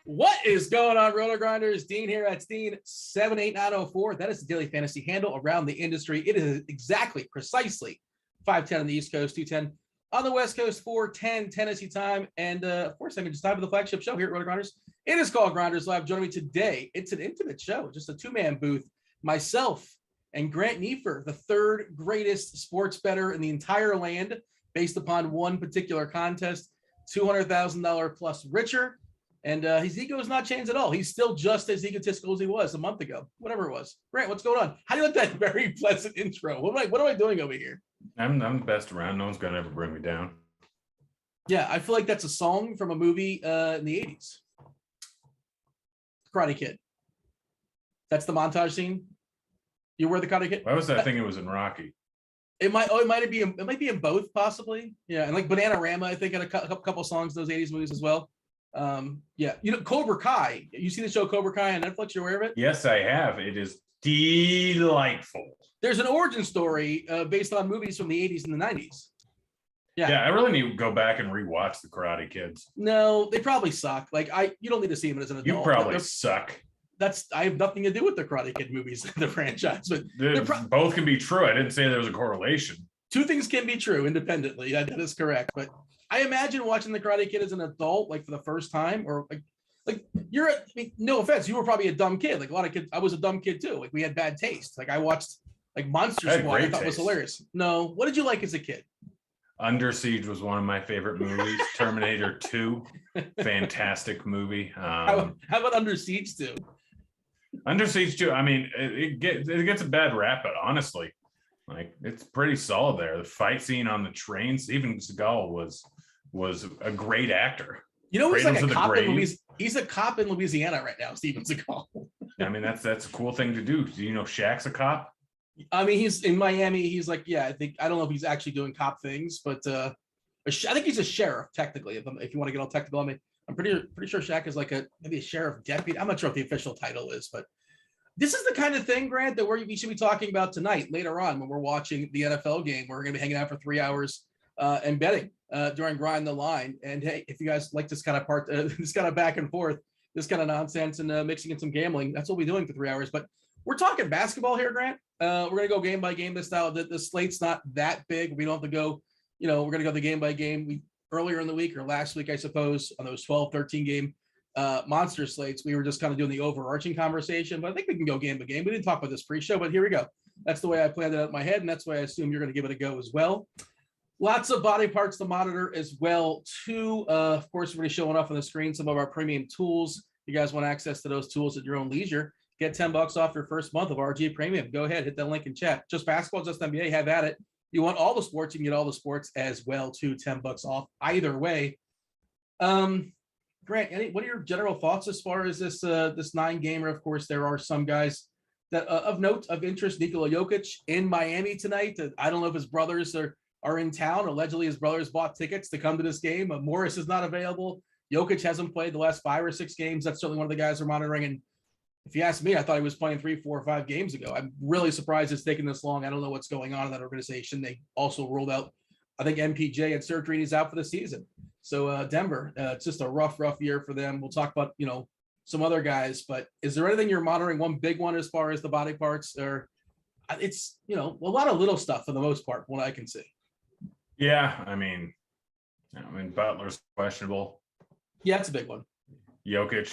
What is going on, Rotogrinders? Dean here at Dean78904. That is the daily fantasy handle around the industry. It is precisely 5:10 on the East Coast, 2:10 on the West Coast, 4:10 Tennessee time. And of course, it's time for the flagship show here at Rotogrinders. It is called Grinderslive. Joining me today, it's an intimate show, just a two-man booth. Myself and Grant Neefer, the third greatest sports bettor in the entire land, based upon one particular contest, $200,000 plus richer. And his ego has not changed at all. He's still just as egotistical as he was a month ago, whatever it was. Grant, what's going on? How do you like that very pleasant intro? What am I doing over here? I'm the best around. No one's gonna ever bring me down. Yeah, I feel like that's a song from a movie in the 80s. Karate Kid. That's the montage scene. You were the Karate Kid? Why was that thing? It was in Rocky. It might be in both, possibly. Yeah, and like Bananarama, I think, had a couple songs in those 80s movies as well. Yeah, Cobra Kai. You see the show Cobra Kai on Netflix? You're aware of it? Yes, I have. It is delightful. There's an origin story based on movies from the 80s and the 90s. Yeah, I really need to go back and rewatch the Karate Kids. No, they probably suck. You don't need to see them as an adult. You probably suck. I have nothing to do with the Karate Kid movies, the franchise. But both can be true. I didn't say there was a correlation. Two things can be true independently. That is correct. But I imagine watching the Karate Kid as an adult, for the first time, or no offense, you were probably a dumb kid. Like a lot of kids, I was a dumb kid too. We had bad taste. I watched Monster Squad. I thought was hilarious. No, what did you like as a kid? Under Siege was one of my favorite movies. Terminator 2, fantastic movie. How about Under Siege 2? Under Siege 2, I mean, it gets a bad rap, but honestly, it's pretty solid there. The fight scene on the train, Steven Seagal was a great actor. He's like a cop in Louisiana. He's a cop in Louisiana right now, Steven Seagal. I mean, that's a cool thing to do. Do you know Shaq's a cop? I mean, he's in Miami. He's I don't know if he's actually doing cop things, but I think he's a sheriff technically. If you want to get all technical, I mean, I'm pretty sure Shaq is maybe a sheriff deputy. I'm not sure what the official title is, but this is the kind of thing, Grant, that we should be talking about tonight, later on, when we're watching the NFL game. We're going to be hanging out for 3 hours and betting during Grind the Line. And hey, if you guys like this kind of part, this kind of back and forth, this kind of nonsense, and mixing in some gambling, that's what we're doing for 3 hours. But we're talking basketball here, Grant. We're going to go game by game this style. The slate's not that big. We don't have to go, we're going to go the game by game. Earlier in the week, or last week, I suppose, on those 12, 13 game monster slates, we were just kind of doing the overarching conversation, but I think we can go game by game. We didn't talk about this pre-show, but here we go. That's the way I planned it out in my head, and that's why I assume you're going to give it a go as well. Lots of body parts to monitor as well, too. Of course, we're going to be showing off on the screen some of our premium tools. If you guys want access to those tools at your own leisure, get $10 off your first month of RG Premium. Go ahead, hit that link in chat. Just basketball, just NBA, have at it. You want all the sports, you can get all the sports as well, too. $10 off either way. Grant, what are your general thoughts as far as this 9-gamer? Of course, there are some guys that of note, of interest. Nikola Jokic in Miami tonight. I don't know if his brothers are in town. Allegedly, his brothers bought tickets to come to this game. Morris is not available. Jokic hasn't played the last 5 or 6 games. That's certainly one of the guys we're monitoring. And if you ask me, I thought he was playing 3, 4, or 5 games ago. I'm really surprised it's taken this long. I don't know what's going on in that organization. They also ruled out, I think, MPJ and surgery, and he's out for the season. So Denver, it's just a rough year for them. We'll talk about, some other guys, but is there anything you're monitoring? One big one as far as the body parts, or it's, a lot of little stuff for the most part, what I can see. Yeah. I mean, Butler's questionable. Yeah, it's a big one. Jokic,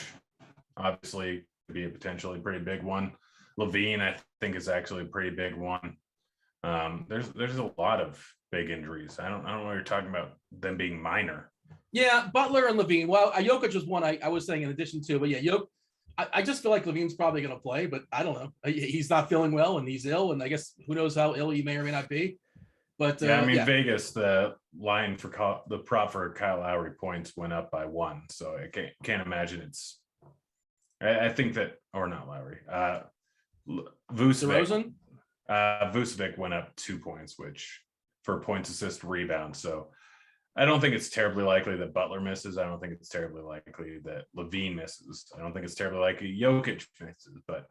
obviously, could be a potentially pretty big one. Levine, I think, is actually a pretty big one. There's a lot of big injuries. I don't know what you're talking about them being minor. Yeah, Butler and Levine. Well, Jokic was one I was saying in addition to, but yeah, I just feel like Levine's probably going to play, but I don't know. He's not feeling well and he's ill, and I guess who knows how ill he may or may not be. But yeah, I mean, Vegas, the line for the prop for Kyle Lowry points went up by 1, so I can't imagine it's. I think that, or not Lowry, Vucevic. Vucevic went up 2 points, which for points, assist, rebound. So I don't think it's terribly likely that Butler misses. I don't think it's terribly likely that Levine misses. I don't think it's terribly likely Jokic misses, but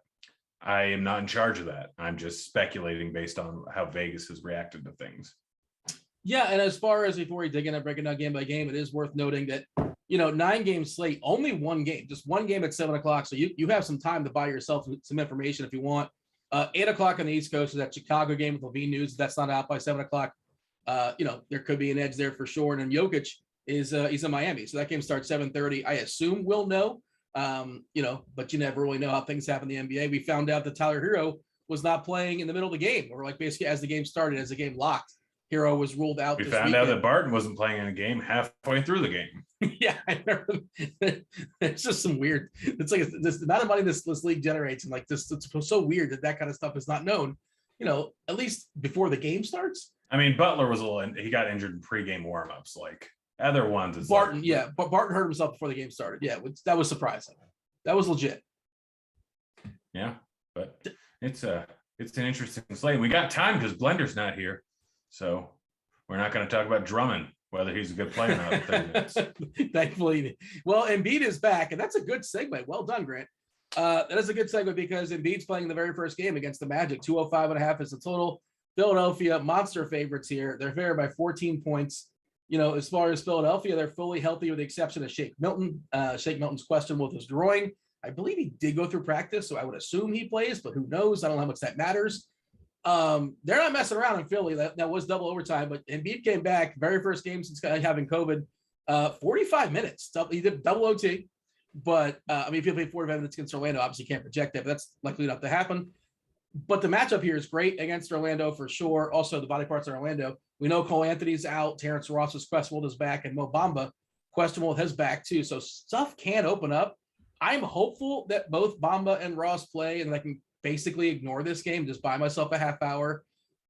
I am not in charge of that. I'm just speculating based on how Vegas has reacted to things. Yeah, and as far as before we dig in and break it down game by game, it is worth noting that 9-game slate, only one game, just one game at 7:00. So you have some time to buy yourself some information if you want. 8:00 on the East Coast is that Chicago game with Levine News. That's not out by 7:00. There could be an edge there for sure. And then Jokic is he's in Miami, so that game starts 7:30. I assume we'll know. But you never really know how things happen in the NBA. We found out that Tyler Hero was not playing in the middle of the game, or like basically as the game started, as the game locked, Hero was ruled out. We found out that Barton wasn't playing in a game halfway through the game. Yeah, I remember. It's just some weird. It's like this the amount of money this league generates, and like this, it's so weird that kind of stuff is not known. At least before the game starts. I mean, Butler was he got injured in pregame warmups. Like other ones, it's Barton, but Barton hurt himself before the game started. Yeah, that was surprising. That was legit. Yeah, but it's an interesting slate. We got time because Blender's not here, so we're not going to talk about Drummond, whether he's a good player or not in 30 minutes. Thankfully. Well, Embiid is back, and that's a good segue. Well done, Grant. That is a good segue because Embiid's playing the very first game against the Magic. 205.5 is the total. Philadelphia, monster favorites here. They're favored by 14 points. As far as Philadelphia, they're fully healthy with the exception of Shake Milton. Shake Milton's questionable with his groin. I believe he did go through practice, so I would assume he plays, but who knows? I don't know how much that matters. They're not messing around in Philly. That was double overtime, but Embiid came back, very first game since having COVID, 45 minutes. He did double OT, but if you play 45 minutes against Orlando, obviously you can't project that, but that's likely enough to happen. But the matchup here is great against Orlando for sure. Also, the body parts of Orlando. We know Cole Anthony's out. Terrence Ross is questionable with his back, and Mo Bamba questionable with his back too. So stuff can open up. I'm hopeful that both Bamba and Ross play, and I can basically ignore this game, just buy myself a half hour.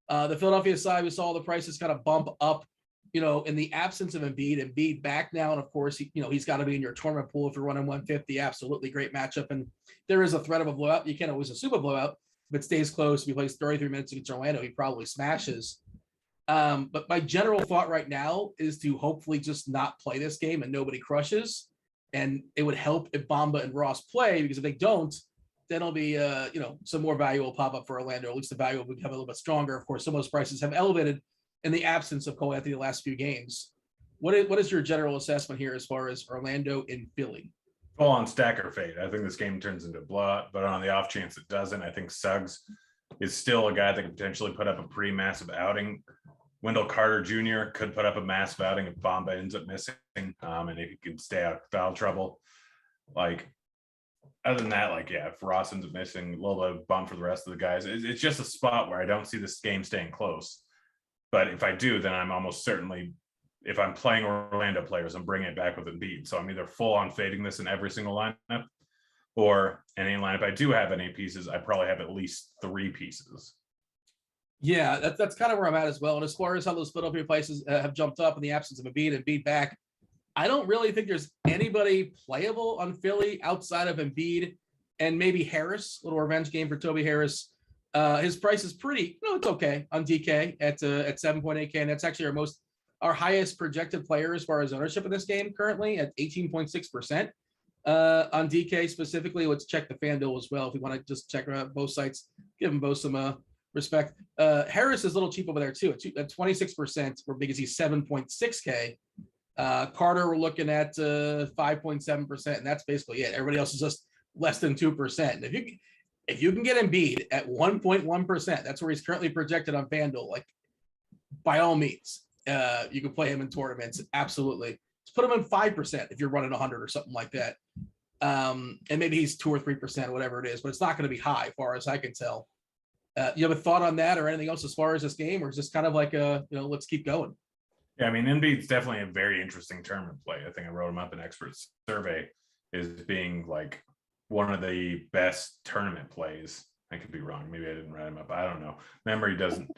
The Philadelphia side, we saw the prices kind of bump up, in the absence of Embiid back now. And of course, he's got to be in your tournament pool if you're running 150. Absolutely great matchup. And there is a threat of a blowout. You can't always assume a blowout. If it stays close, if he plays 33 minutes against Orlando, he probably smashes. But my general thought right now is to hopefully just not play this game and nobody crushes. And it would help if Bamba and Ross play, because if they don't, then it'll be, some more value will pop up for Orlando. At least the value will become a little bit stronger. Of course, some of those prices have elevated in the absence of Cole Anthony the last few games. What is your general assessment here as far as Orlando and Philly? Full on stacker fade. I think this game turns into a blowout, but on the off chance it doesn't, I think Suggs is still a guy that could potentially put up a pretty massive outing. Wendell Carter Jr. could put up a massive outing if Bamba ends up missing, and if he could stay out of foul trouble. Other than that, if Ross ends up missing, a little bit of bump for the rest of the guys. It's just a spot where I don't see this game staying close. But if I do, then I'm almost certainly, if I'm playing Orlando players, I'm bringing it back with Embiid. So I'm either full on fading this in every single lineup, or in any lineup I do have any pieces, I probably have at least 3 pieces. Yeah, that's kind of where I'm at as well. And as far as how those Philadelphia prices have jumped up in the absence of Embiid back, I don't really think there's anybody playable on Philly outside of Embiid and maybe Harris. Little revenge game for Toby Harris. His price is pretty, it's okay on DK at 7.8K, and that's actually our highest projected player as far as ownership in this game currently at 18.6%. On DK specifically, let's check the FanDuel as well if we want to just check out both sites, give them both some respect. Harris is a little cheap over there too at 26%, because he's 7.6K. Carter, we're looking at 5.7%, and that's basically it. Everybody else is just less than 2%. And if you can get Embiid at 1.1%, that's where he's currently projected on FanDuel. By all means, you can play him in tournaments. Absolutely, let's put him in 5% if you're running 100 or something like that. And maybe he's 2 or 3% or whatever it is, but it's not going to be high, as far as I can tell. You have a thought on that or anything else as far as this game, or is this kind of like let's keep going? Yeah, I mean, Embiid's definitely a very interesting tournament play. I think I wrote him up in expert survey as being like one of the best tournament plays. I could be wrong. Maybe I didn't write him up. I don't know. Memory doesn't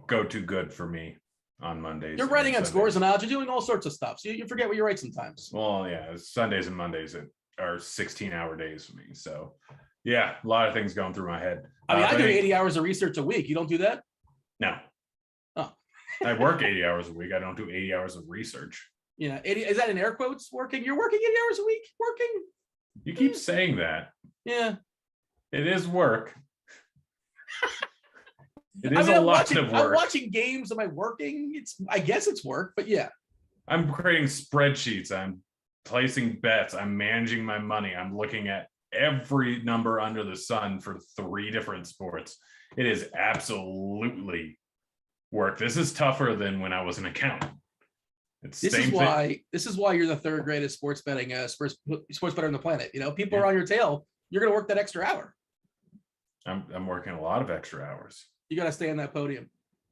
go too good for me on Mondays. You're writing on scores and odds. You're doing all sorts of stuff. So you forget what you write sometimes. Well, yeah, Sundays and Mondays are 16-hour days for me. So yeah, a lot of things going through my head. I mean, I do 80 hours of research a week. You don't do that? No. Oh. I work 80 hours a week. I don't do 80 hours of research. 80, is that in air quotes working? You're working 80 hours a week? Working? You keep saying that. Yeah. It is work. It is a lot of work. I'm watching games. Am I working? I guess it's work, but yeah. I'm creating spreadsheets. I'm placing bets. I'm managing my money. I'm looking at every number under the sun for 3 different sports. It is absolutely work. This is tougher than when I was an accountant. This is why you're the 3rd greatest sports bettor on the planet. People are on your tail. You're going to work that extra hour. I'm working a lot of extra hours. You got to stay on that podium.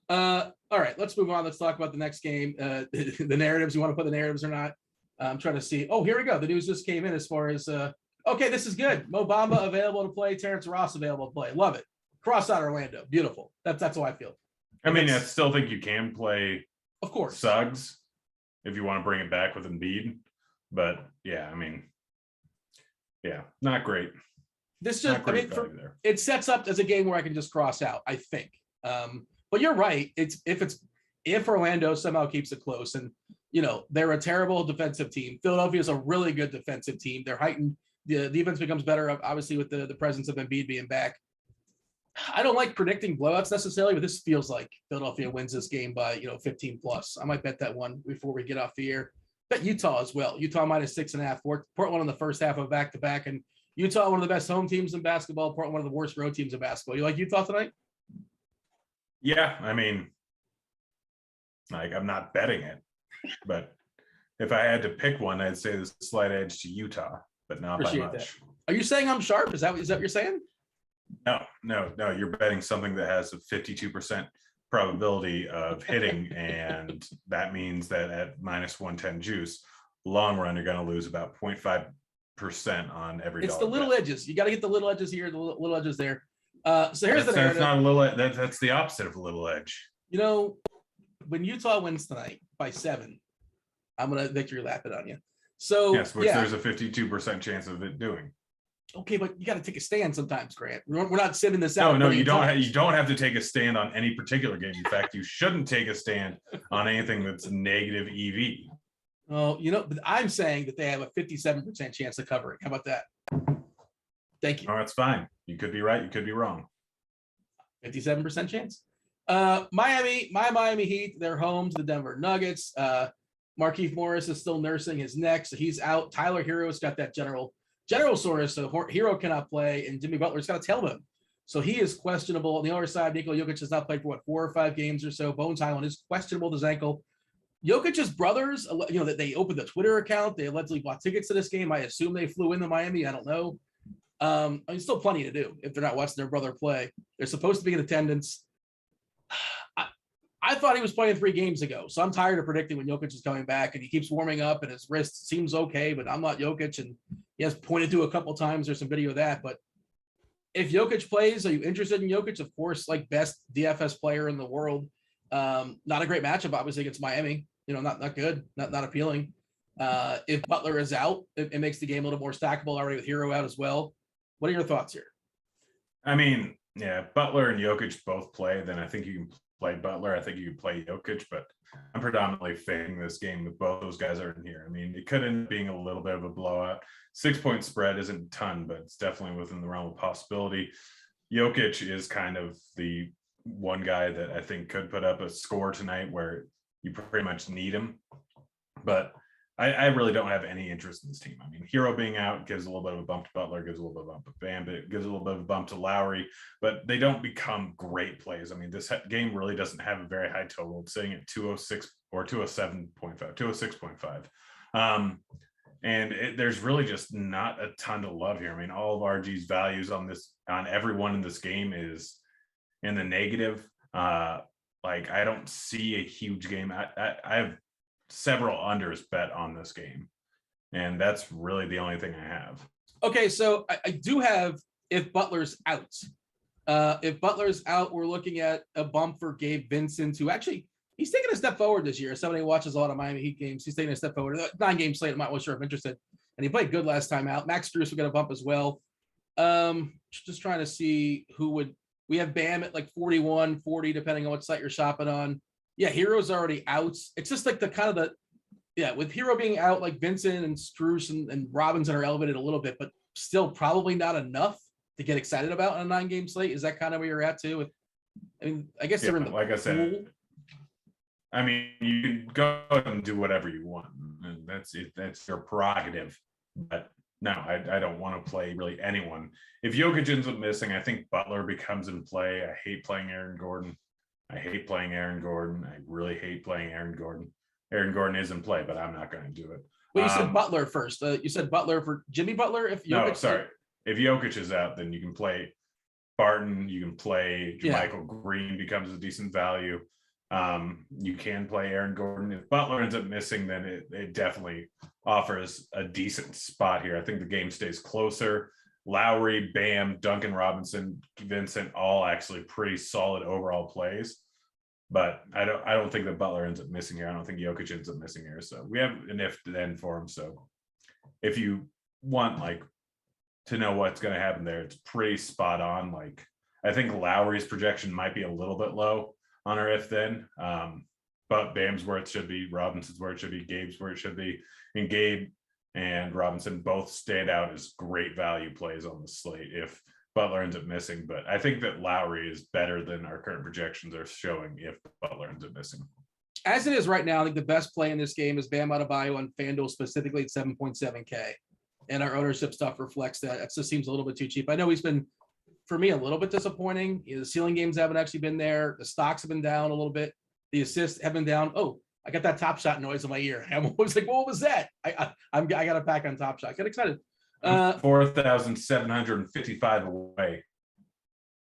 All right, let's move on. Let's talk about the next game. The narratives. You want to put the narratives or not? I'm trying to see. Oh, here we go. The news just came in as far as, okay, this is good. Mo Bamba available to play. Terrence Ross available to play. Love it. Cross out Orlando. Beautiful. That's how I feel. I mean, I still think you can play, of course, Suggs if you want to bring it back with Embiid. But yeah, I mean, yeah, not great. This just, it sets up as a game where I can just cross out, I think. But you're right. If Orlando somehow keeps it close, and they're a terrible defensive team. Philadelphia is a really good defensive team. They're heightened. The defense becomes better, obviously, with the presence of Embiid being back. I don't like predicting blowouts necessarily, but this feels like Philadelphia wins this game by 15 plus. I might bet that one before we get off the air. Bet Utah as well. Utah minus 6.5. Portland on the first half of back-to-back, and Utah, one of the best home teams in basketball. Portland, one of the worst road teams in basketball. You like Utah tonight? Yeah, I mean, I'm not betting it, but if I had to pick one, I'd say the slight edge to Utah, but not by much. That. Are you saying I'm sharp? Is that what you're saying? No. You're betting something that has a 52% probability of hitting, and that means that at minus 110 juice, long run, you're going to lose about 0.5% on every. It's the little bet. Edges. You got to get the little edges here, the little edges there. So here's the narrative. That's not a little. That's the opposite of a little edge. When Utah wins tonight by 7, I'm gonna victory lap it on you. So yes, which there's a 52% chance of it doing. Okay, but you got to take a stand sometimes, Grant. We're not sitting this out. No, you don't. You don't have to take a stand on any particular game. In fact, you shouldn't take a stand on anything that's negative EV. Oh, but I'm saying that they have a 57% chance of covering. How about that? Thank you. Oh, that's fine. You could be right. You could be wrong. 57% chance. Miami Heat, they're home to the Denver Nuggets. Markieff Morris is still nursing his neck, so he's out. Tyler Hero's got that general soreness, so Hero cannot play, and Jimmy Butler's got a tailbone. So he is questionable. On the other side, Nikola Jokic has not played for 4 or 5 games or so. Bones Highland is questionable with his ankle. Jokic's brothers, that they opened the Twitter account. They allegedly bought tickets to this game. I assume they flew into Miami. I don't know. Still plenty to do if they're not watching their brother play. They're supposed to be in attendance. I thought he was playing 3 games ago, so I'm tired of predicting when Jokic is coming back, and he keeps warming up, and his wrist seems okay, but I'm not Jokic, and he has pointed to a couple times. There's some video of that, but if Jokic plays, are you interested in Jokic? Of course, best DFS player in the world. Not a great matchup, obviously, against Miami. Not good, not appealing. If Butler is out, it makes the game a little more stackable already with Hero out as well. What are your thoughts here? I mean, yeah, Butler and Jokic both play, then I think you can play Butler. I think you can play Jokic, but I'm predominantly fading this game with both those guys are in here. I mean, it could end up being a little bit of a blowout. 6-point spread isn't a ton, but it's definitely within the realm of possibility. Jokic is kind of the one guy that I think could put up a score tonight where you pretty much need him. But I really don't have any interest in this team. I mean, Hero being out gives a little bit of a bump to Butler, gives a little bit of a bump to Bam, it gives a little bit of a bump to Lowry, but they don't become great plays. I mean, this game really doesn't have a very high total. It's sitting at 206 or 207.5, 206.5. There's really just not a ton to love here. I mean, all of RG's values on everyone in this game is in the negative. Like I don't see a huge game. I have several unders bet on this game, and that's really the only thing I have. Okay, so I do have if Butler's out. If Butler's out, we're looking at a bump for Gabe Vincent, who actually he's taking a step forward this year. Somebody who watches a lot of Miami Heat games. He's taking a step forward. 9-game slate. I'm not really sure if I'm interested. And he played good last time out. Max Strus will get a bump as well. Just trying to see who would. We have Bam at like 41, 40, depending on what site you're shopping on. Yeah, Hero's already out. It's just like with Hero being out, like Vincent and Strus and Robinson are elevated a little bit, but still probably not enough to get excited about on a 9-game slate. Is that kind of where you're at too? I guess they're in the like I said. pool. I mean, you can go and do whatever you want, and that's it. That's your prerogative. But no, I don't want to play really anyone. If Jokic ends up missing, I think Butler becomes in play. I hate playing Aaron Gordon. I really hate playing Aaron Gordon. Aaron Gordon is in play, but I'm not going to do it. Well, you said Butler first. You said Butler for Jimmy Butler. If Jokic if Jokic is out, then you can play Barton. You can play Jermichael Green becomes a decent value. You can play Aaron Gordon. If Butler ends up missing, then it definitely offers a decent spot here. I think the game stays closer. Lowry, Bam, Duncan Robinson, Vincent, all actually pretty solid overall plays. But I don't think that Butler ends up missing here. I don't think Jokic ends up missing here. So we have an if then for him. So if you want to know what's going to happen there, it's pretty spot on. Like I think Lowry's projection might be a little bit low on our if then. But Bam's where it should be, Robinson's where it should be, Gabe's where it should be. And Gabe and Robinson both stand out as great value plays on the slate if Butler ends up missing. But I think that Lowry is better than our current projections are showing if Butler ends up missing. As it is right now, I think the best play in this game is Bam Adebayo on FanDuel, specifically at 7.7K. And our ownership stuff reflects that. It just seems a little bit too cheap. I know he's been, for me, a little bit disappointing. The ceiling games haven't actually been there. The stocks have been down a little bit. The assists have been down. Oh, I got that Top Shot noise in my ear. I'm always like, what was that? I got a pack on Top Shot. Get excited. 4,755 away.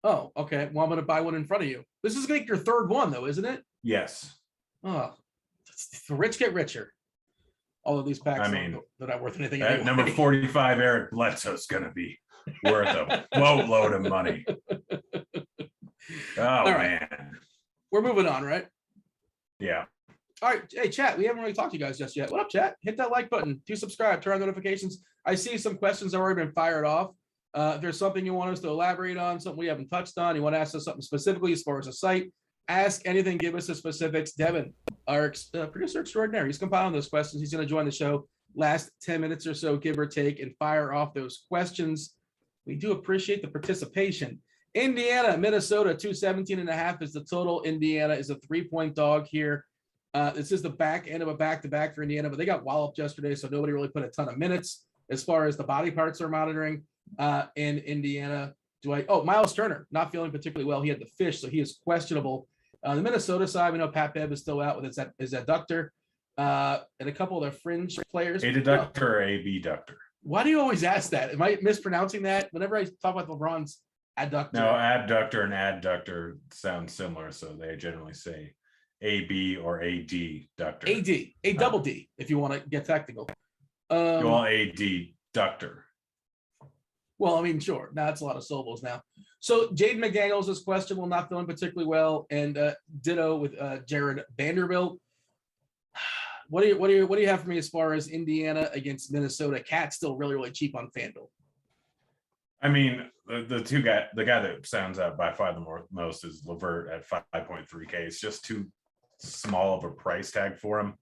Oh, okay. Well, I'm going to buy one in front of you. This is like your third one, though, isn't it? Yes. Oh, the rich get richer. All of these packs, they're not worth anything. Anyway. Number 45, Eric Bledsoe's going to be worth a boatload of money. Oh, man. We're moving on, right? Yeah. All right. Hey, chat, we haven't really talked to you guys just yet. What up, chat? Hit that like button. Do subscribe. Turn on notifications. I see some questions have already been fired off. If there's something you want us to elaborate on, something we haven't touched on, you want to ask us something specifically as far as the site, ask anything, give us the specifics. Devin, our producer extraordinaire, he's compiling those questions. He's going to join the show last 10 minutes or so, give or take, and fire off those questions. We do appreciate the participation. Indiana, Minnesota, 217.5 is the total. Indiana is a 3-point dog here. This is the back end of a back-to-back for Indiana, but they got walloped yesterday, so nobody really put a ton of minutes as far as the body parts are monitoring in Indiana. Miles Turner, not feeling particularly well. He had the fish, so he is questionable. The Minnesota side, we know Pat Bev is still out with his adductor. And a couple of their fringe players. Adductor or abductor? Why do you always ask that? Am I mispronouncing that? Whenever I talk about LeBron's adductor. No, adductor and adductor sound similar, so they generally say AB or AD ductor. AD, double D, if you want to get technical. AD ductor. Well, I mean, sure. Now it's a lot of syllables now. So Jaden McDaniels is questionable, not feeling particularly well, and ditto with Jared Vanderbilt. What do you have for me as far as Indiana against Minnesota? Cat's still really, really cheap on FanDuel. I mean, the guy that sounds out by far the most is LeVert at 5.3K. It's just too small of a price tag for him.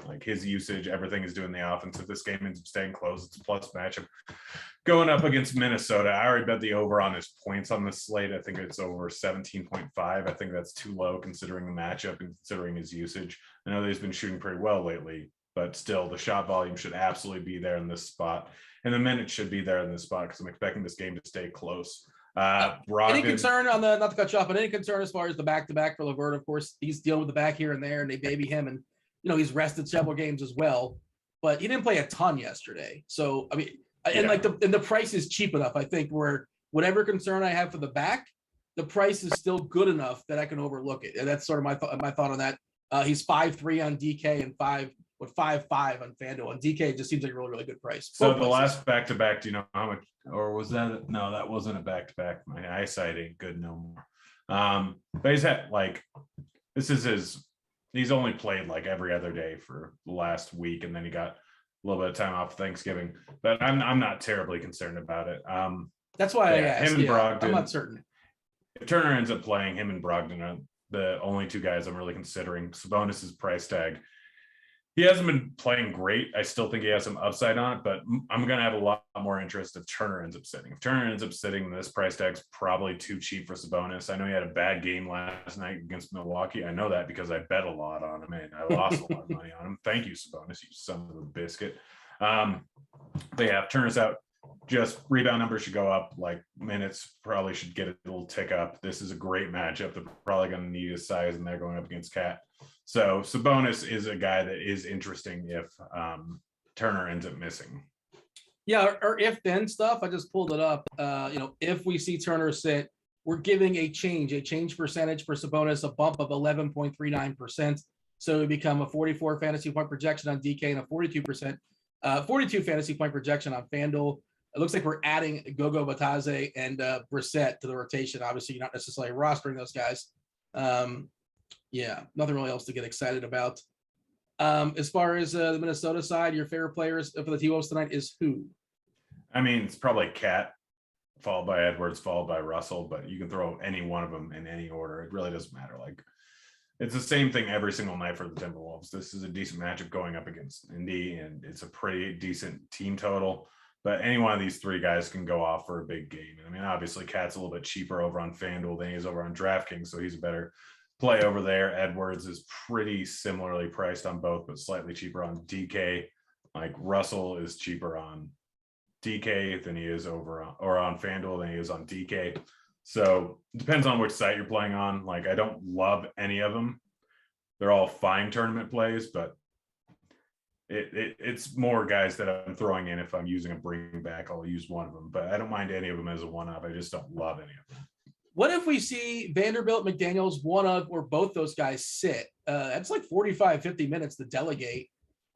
Like his usage, everything is doing the offense. If this game ends up staying close, it's a plus matchup. Going up against Minnesota, I already bet the over on his points on this slate. I think it's over 17.5. I think that's too low considering the matchup and considering his usage. I know that he's been shooting pretty well lately, but still the shot volume should absolutely be there in this spot. And the minutes should be there in this spot because I'm expecting this game to stay close. Any concern on not to cut you off, but any concern as far as the back-to-back for LeVert? Of course, he's dealing with the back here and there, and they baby him, and he's rested several games as well, but he didn't play a ton yesterday. So I mean, and the price is cheap enough, I think, where whatever concern I have for the back, the price is still good enough that I can overlook it. And that's sort of my thought on that. He's 5.3 on DK and 5.5 on FanDuel. And DK just seems like a really, really good price. So the last back-to-back, do you know how much, or was that, no, that wasn't a back-to-back. My eyesight ain't good no more. But he's had like, he's only played like every other day for the last week, and then he got a little bit of time off Thanksgiving, but I'm not terribly concerned about it. That's why I asked. Him and Brogdon, I'm not certain. If Turner ends up playing, him and Brogdon are the only two guys I'm really considering. Sabonis's price tag, he hasn't been playing great. I still think he has some upside on it, but I'm going to have a lot more interest if Turner ends up sitting. If Turner ends up sitting, this price tag's probably too cheap for Sabonis. I know he had a bad game last night against Milwaukee. I know that because I bet a lot on him and I lost a lot of money on him. Thank you, Sabonis, you son of a biscuit. They have Turner's out. Just rebound numbers should go up, like minutes probably should get a little tick up. This is a great matchup. They're probably going to need his size, and they're going up against Cat. So Sabonis is a guy that is interesting if Turner ends up missing. Yeah, or if then stuff. I just pulled it up. If we see Turner sit, we're giving a change percentage for Sabonis, a bump of 11.39%. So we become a 44 fantasy point projection on DK and a 42 fantasy point projection on FanDuel. It looks like we're adding Gogo Batadze and Brissett to the rotation. Obviously, you're not necessarily rostering those guys. Nothing really else to get excited about. As far as the Minnesota side, your favorite players for the T-Wolves tonight is who? I mean, it's probably Cat, followed by Edwards, followed by Russell, but you can throw any one of them in any order. It really doesn't matter. Like, it's the same thing every single night for the Timberwolves. This is a decent matchup going up against Indy, and it's a pretty decent team total. But any one of these three guys can go off for a big game. I mean, obviously, Cat's a little bit cheaper over on FanDuel than he is over on DraftKings, so he's a better play over there. Edwards is pretty similarly priced on both, but slightly cheaper on DK. Like, Russell is cheaper on DK than he is over on FanDuel than he is on DK. So it depends on which site you're playing on. Like, I don't love any of them. They're all fine tournament plays, but it's more guys that I'm throwing in. If I'm using a bring back, I'll use one of them, but I don't mind any of them as a one-up. I just don't love any of them. What if we see Vanderbilt, McDaniels, one of or both those guys sit? That's like 45, 50 minutes to delegate.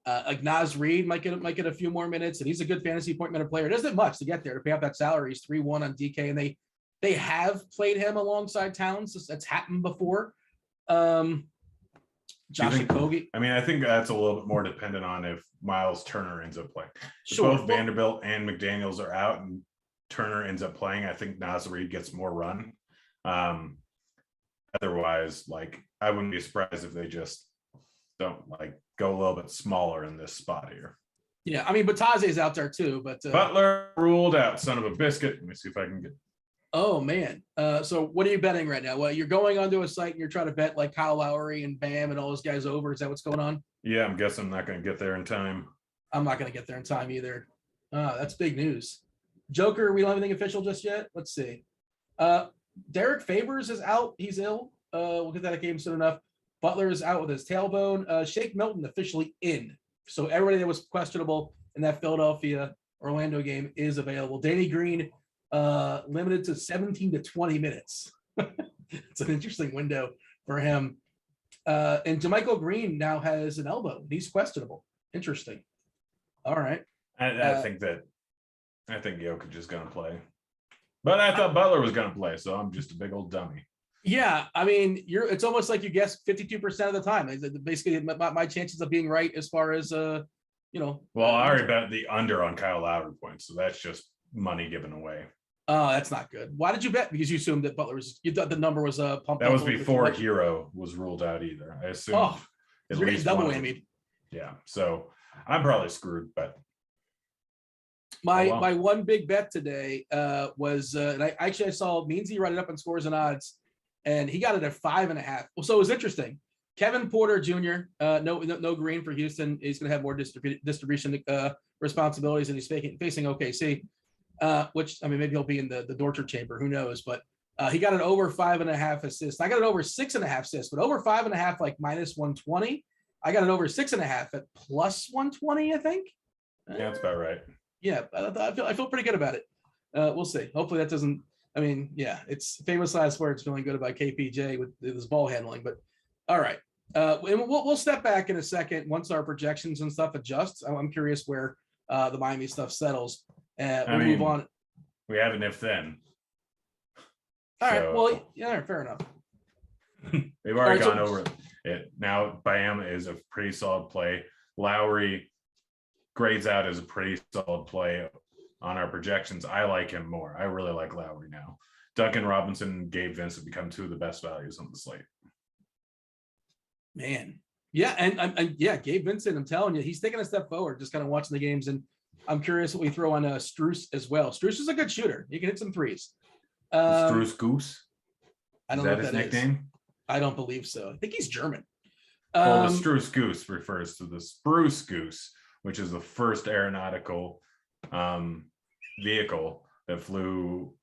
Like Naz Reid might get a few more minutes, and he's a good fantasy point minute player. It isn't much to get there to pay off that salary. He's 3-1 on DK, and they have played him alongside Towns. That's happened before. Josh Okogie. I mean, I think that's a little bit more dependent on if Miles Turner ends up playing. If Sure. both Vanderbilt and McDaniels are out and Turner ends up playing, I think Naz Reid gets more run. Otherwise, like, I wouldn't be surprised if they just don't like go a little bit smaller in this spot here. Yeah, I mean, Batadze is out there too, but Butler ruled out, son of a biscuit. Let me see if I can get. Oh man. So what are you betting right now? Well, you're going onto a site and you're trying to bet like Kyle Lowry and Bam and all those guys over. Is that what's going on? Yeah, I'm guessing I'm not going to get there in time. I'm not going to get there in time either. That's big news. Joker, we don't have anything official just yet. Let's see. Derek Favors is out. He's ill. We'll get that game soon enough. Butler is out with his tailbone. Shake Milton officially in. So everybody that was questionable in that Philadelphia Orlando game is available. Danny Green limited to 17 to 20 minutes. It's an interesting window for him. And JaMychal Green now has an elbow. He's questionable. Interesting. All right. I think Jokic is going to play. But I thought Butler was going to play, so I'm just a big old dummy. Yeah, I mean, it's almost like you guess 52% of the time. Basically, my chances of being right as far as Well, I already bet the under on Kyle Lowry points, so that's just money given away. Oh, that's not good. Why did you bet? Because you assumed that you thought the number was pumped. That was before Hero was ruled out either. I assumed at least double whammy. Yeah, so I'm probably screwed, but my one big bet today was, and I saw Meansy write it up on Scores and Odds, and he got it at 5.5. Well, so it was interesting. Kevin Porter Jr., no Green for Houston. He's going to have more distribution responsibilities, and he's facing OKC. Which, I mean, maybe he'll be in the torture chamber, who knows, but he got an over 5.5 assists. I got it over 6.5 assists, but over 5.5, like minus 120. I got it over 6.5 at plus 120, I think. Yeah, that's about right. Yeah, I feel pretty good about it. We'll see. Hopefully that I mean, yeah, it's famous last words feeling good about KPJ with his ball handling. But all right. And we'll step back in a second once our projections and stuff adjusts. I'm curious where the Miami stuff settles. We'll move on. We have an if then. All right. Well, yeah, fair enough. We've already gone over it. Now, Bam is a pretty solid play. Lowry grades out as a pretty solid play on our projections. I like him more. I really like Lowry now. Duncan Robinson and Gabe Vincent become two of the best values on the slate. Man. Yeah. And yeah, Gabe Vincent, I'm telling you, he's taking a step forward, just kind of watching the games. And I'm curious what we throw on Strus as well. Strus is a good shooter. He can hit some threes. Strus Goose? I don't know what his that nickname? Is. I don't believe so. I think he's German. Well, the Strus Goose refers to the Spruce Goose, which is the first aeronautical vehicle that flew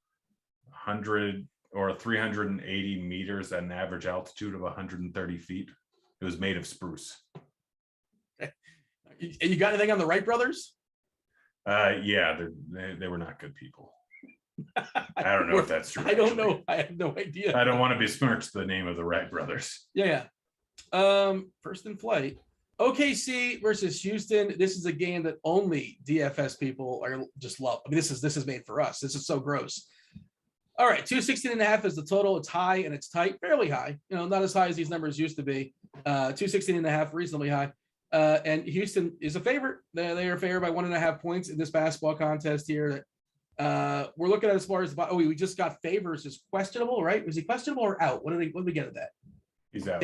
100 or 380 meters at an average altitude of 130 feet. It was made of spruce. You got anything on the Wright brothers? Yeah, they were not good people. I don't know if that's true. I don't know. I have no idea. I don't want to besmirch the name of the Wright brothers. Yeah. First in flight. OKC versus Houston. This is a game that only DFS people are just love. I mean, this is made for us. This is so gross. All right, 216.5 is the total. It's high and it's tight, fairly high. You know, not as high as these numbers used to be. 216.5, reasonably high. And Houston is a favorite. They are favored by 1.5 points in this basketball contest here. We're looking at as far as we just got Favors is questionable, right? Was he questionable or out? What did we get at that? He's out.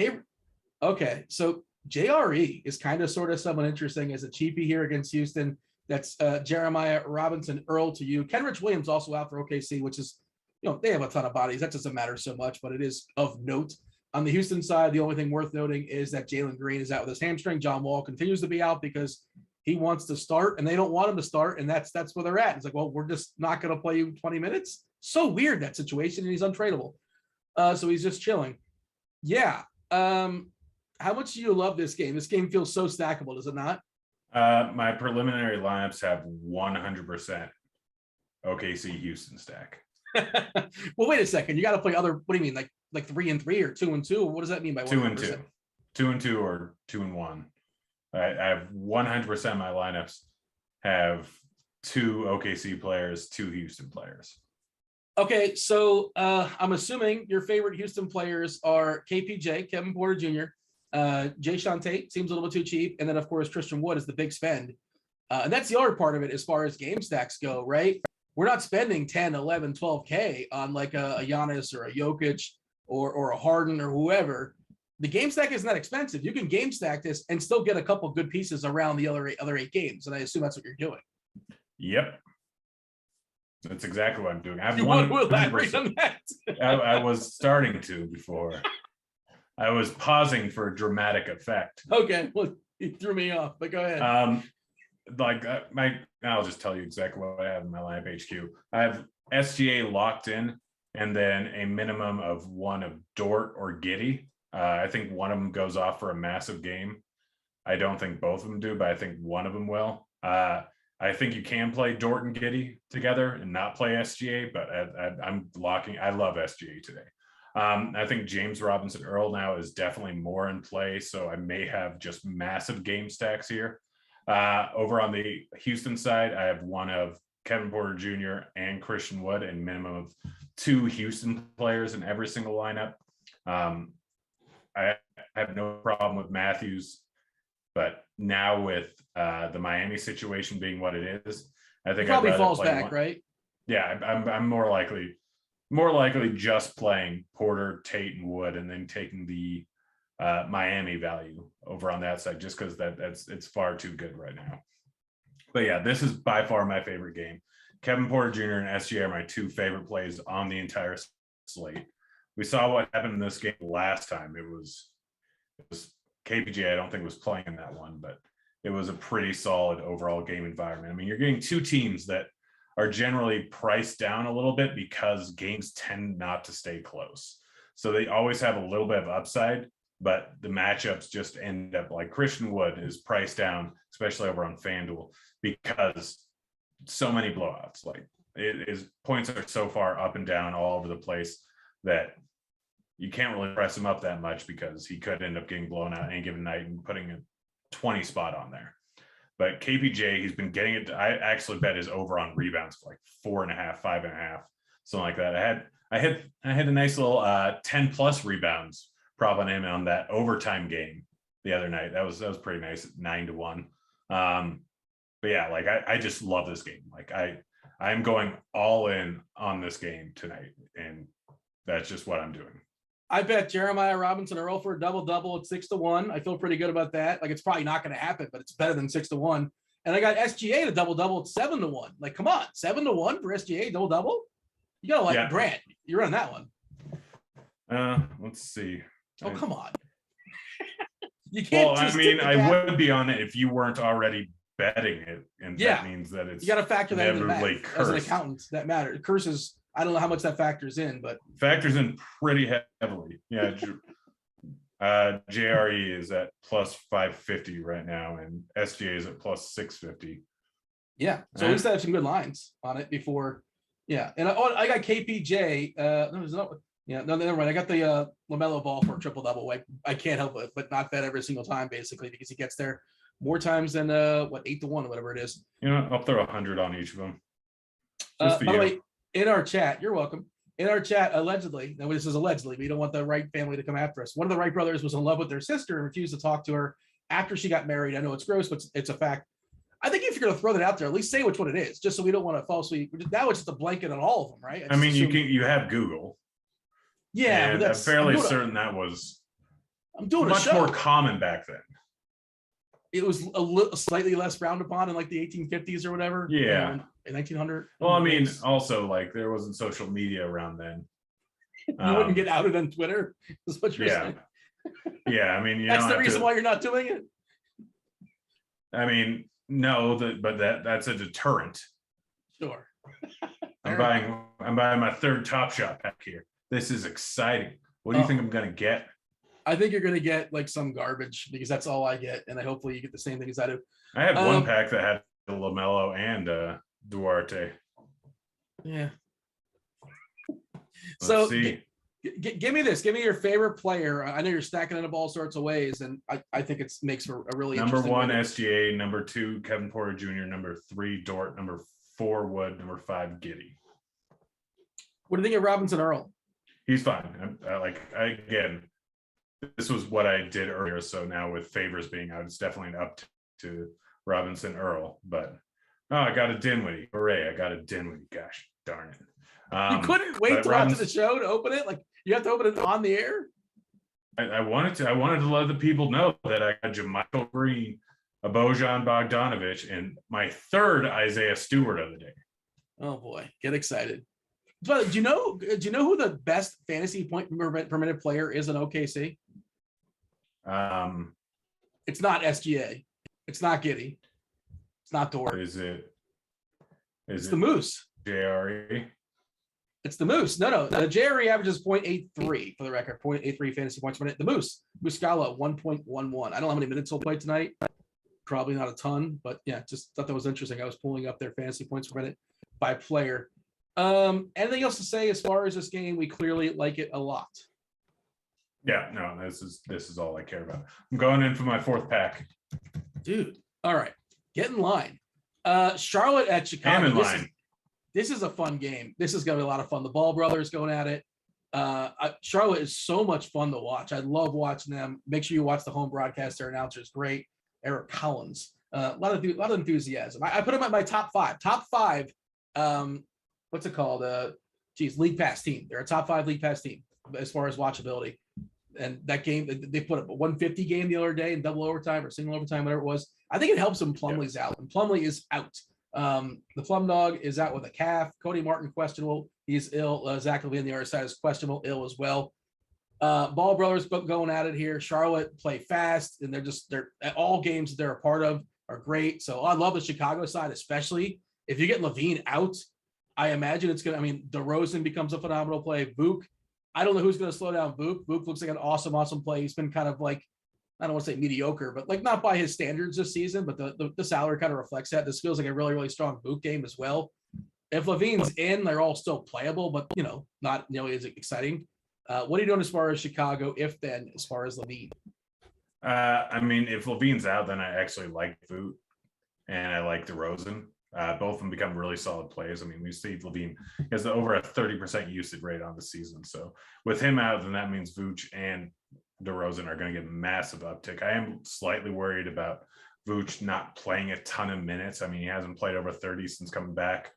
Okay, so JRE is kind of sort of someone interesting as a cheapie here against Houston. That's Jeremiah Robinson Earl to you. Kenrich Williams also out for OKC, which is, you know, they have a ton of bodies. That doesn't matter so much, but it is of note. On the Houston side, the only thing worth noting is that Jalen Green is out with his hamstring. John Wall continues to be out because he wants to start and they don't want him to start. And that's where they're at. It's like, well, we're just not going to play you 20 minutes. So weird, that situation. And he's untradeable. So he's just chilling. Yeah. How much do you love this game? This game feels so stackable, does it not? My preliminary lineups have 100% OKC Houston stack. Well, wait a second. You got to play other. What do you mean, like 3 and 3 or 2 and 2? What does that mean by 2 and 2? 2 and 2 or 2 and 1. I have 100% of my lineups have 2 OKC players, 2 Houston players. Okay, so I'm assuming your favorite Houston players are KPJ, Kevin Porter Jr., Jae'Sean Tate seems a little bit too cheap, and then of course Christian Wood is the big spend, and that's the other part of it as far as game stacks go, right? We're not spending 10, 11, 12K on like a Giannis or a Jokic or a Harden or whoever. The game stack isn't that expensive. You can game stack this and still get a couple good pieces around the other 8 games, and I assume that's what you're doing. Yep. That's exactly what I'm doing. You want to elaborate on that? I was starting to before. I was pausing for a dramatic effect. Okay, well, you threw me off, but go ahead. I'll just tell you exactly what I have in my lineup HQ. I have SGA locked in, and then a minimum of 1 of Dort or Giddey. I think one of them goes off for a massive game. I don't think both of them do, but I think one of them will. I think you can play Dort and Giddey together and not play SGA, but I'm locking. I love SGA today. I think James Robinson Earl now is definitely more in play, so I may have just massive game stacks here. Over on the Houston side, I have 1 of Kevin Porter Jr. and Christian Wood, and minimum of 2 Houston players in every single lineup. I have no problem with Matthews, but now with the Miami situation being what it is, I think probably falls back, right? Yeah, I'm more likely just playing Porter, Tate, and Wood, and then taking the Miami value over on that side, just because it's far too good right now. But yeah, this is by far my favorite game. Kevin Porter Jr. and SGA are my 2 favorite plays on the entire slate. We saw what happened in this game last time. It was KPJ, I don't think was playing in that one, but it was a pretty solid overall game environment. I mean, you're getting 2 teams that are generally priced down a little bit because games tend not to stay close. So they always have a little bit of upside, but the matchups just end up like Christian Wood is priced down, especially over on FanDuel, because so many blowouts. Like his points are so far up and down all over the place that you can't really press him up that much because he could end up getting blown out any given night and putting a 20 spot on there. But KPJ, he's been getting it. I actually bet his over on rebounds for like 4.5, 5.5, something like that. I had a nice little 10 plus rebounds prop on him on that overtime game the other night. That was pretty nice at 9-1. But yeah, like I just love this game. Like I'm going all in on this game tonight, and that's just what I'm doing. I bet Jeremiah Robinson Earl for a double-double at 6-1. I feel pretty good about that. Like, it's probably not going to happen, but it's better than 6-1. And I got SGA to double-double at 7-1. Like, come on, 7-1 for SGA double-double. You gotta like Grant. You're on that one. Let's see. Oh, come on. You can't. Well, I mean, I would be on it if you weren't already betting it, and that means that it's you got to factor that in as an cursed. accountant. That matters. Curses. I don't know how much that factors in, but factors in pretty heavily. Yeah. JRE is at plus 550 right now, and SGA is at plus 650. Yeah. So at least I have some good lines on it before. Yeah. And I got KPJ. No, never mind. I got the LaMelo Ball for a triple double. I can't help it, but not bet every single time, basically, because he gets there more times than 8-1 or whatever it is. You know, I'll throw 100 on each of them. By the way, in our chat, you're welcome. In our chat, allegedly, now this is allegedly, we don't want the Wright family to come after us. One of the Wright brothers was in love with their sister and refused to talk to her after she got married. I know it's gross, but it's a fact. I think if you're going to throw that out there, at least say which one it is, just so we don't want to falsely. Now it's just a blanket on all of them, right? I mean, you have Google. Yeah, but I'm fairly certain that was much more common back then. It was slightly less frowned upon in like the 1850s or whatever. Yeah. In 1900. Well, I mean, also like there wasn't social media around then. You wouldn't get outed on Twitter. Is what you're saying. Yeah, I mean, that's the reason why you're not doing it. I mean, no, but that's a deterrent. Sure. I'm buying my third Top Shot pack here. This is exciting. What do you think I'm gonna get? I think you're gonna get like some garbage because that's all I get, and hopefully you get the same thing as I do. I had one pack that had LaMelo and Duarte. Yeah. So give me this. Give me your favorite player. I know you're stacking it up all sorts of ways, and I think it makes for a really number interesting 1 SGA, number 2 Kevin Porter Jr., number 3 Dort, number 4 Wood, number 5 Giddey. What do you think of Robinson Earl? He's fine. Again, this was what I did earlier. So now with Favors being out, it's definitely an up to Robinson Earl. But I got a Dinwiddie. Hooray! I got a Dinwiddie. Gosh darn it! You couldn't wait till after the show to open it. Like you have to open it on the air. I wanted to let the people know that I got Jermichael Green, a Bojan Bogdanovic, and my third Isaiah Stewart of the day. Oh boy, get excited! But do you know who the best fantasy point per minute player is in OKC? It's not SGA. It's not Giddey. It's not Dort. Is it the Moose. JRE? It's the Moose. No. The JRE averages 0.83 for the record. 0.83 fantasy points per minute. The Moose. Muscala 1.11. I don't know how many minutes he'll play tonight. Probably not a ton, but yeah, just thought that was interesting. I was pulling up their fantasy points per minute by player. Anything else to say as far as this game? We clearly like it a lot. Yeah, no, this is all I care about. I'm going in for my 4th pack. Dude. All right. Get in line. Charlotte at Chicago. I'm in line. This is a fun game. This is going to be a lot of fun. The Ball brothers going at it. Charlotte is so much fun to watch. I love watching them. Make sure you watch the home broadcast. Their announcer is great. Eric Collins. A lot of enthusiasm. I put him at my top 5. Top 5. What's it called? League pass team. They're a top 5 league pass team as far as watchability. And that game, they put up a 150 game the other day in double overtime or single overtime, whatever it was. I think it helps when Plumlee's out. And Plumlee is out. The Plum Dog is out with a calf. Cody Martin questionable. He's ill. Zach Levine on the other side is questionable, ill as well. Ball brothers going at it here. Charlotte play fast, and they're all games that they're a part of are great. So I love the Chicago side, especially if you get Levine out. I imagine it's gonna. I mean, DeRozan becomes a phenomenal play. Vuk, I don't know who's going to slow down Vuk. Vuk looks like an awesome play. He's been kind of like, I don't want to say mediocre, but like not by his standards this season, but the salary kind of reflects that. This feels like a really, really strong Vuk game as well. if Levine's in, they're all still playable, but not nearly as exciting. What are you doing as far as Chicago? If then, as far as Levine? I mean, if Levine's out, then I actually like Voot and I like DeRozan. Both of them become really solid plays. I mean, we see Levine has over a 30% usage rate on the season. So with him out, then that means Vooch and DeRozan are going to get a massive uptick. I am slightly worried about Vooch not playing a ton of minutes. I mean, he hasn't played over 30 since coming back.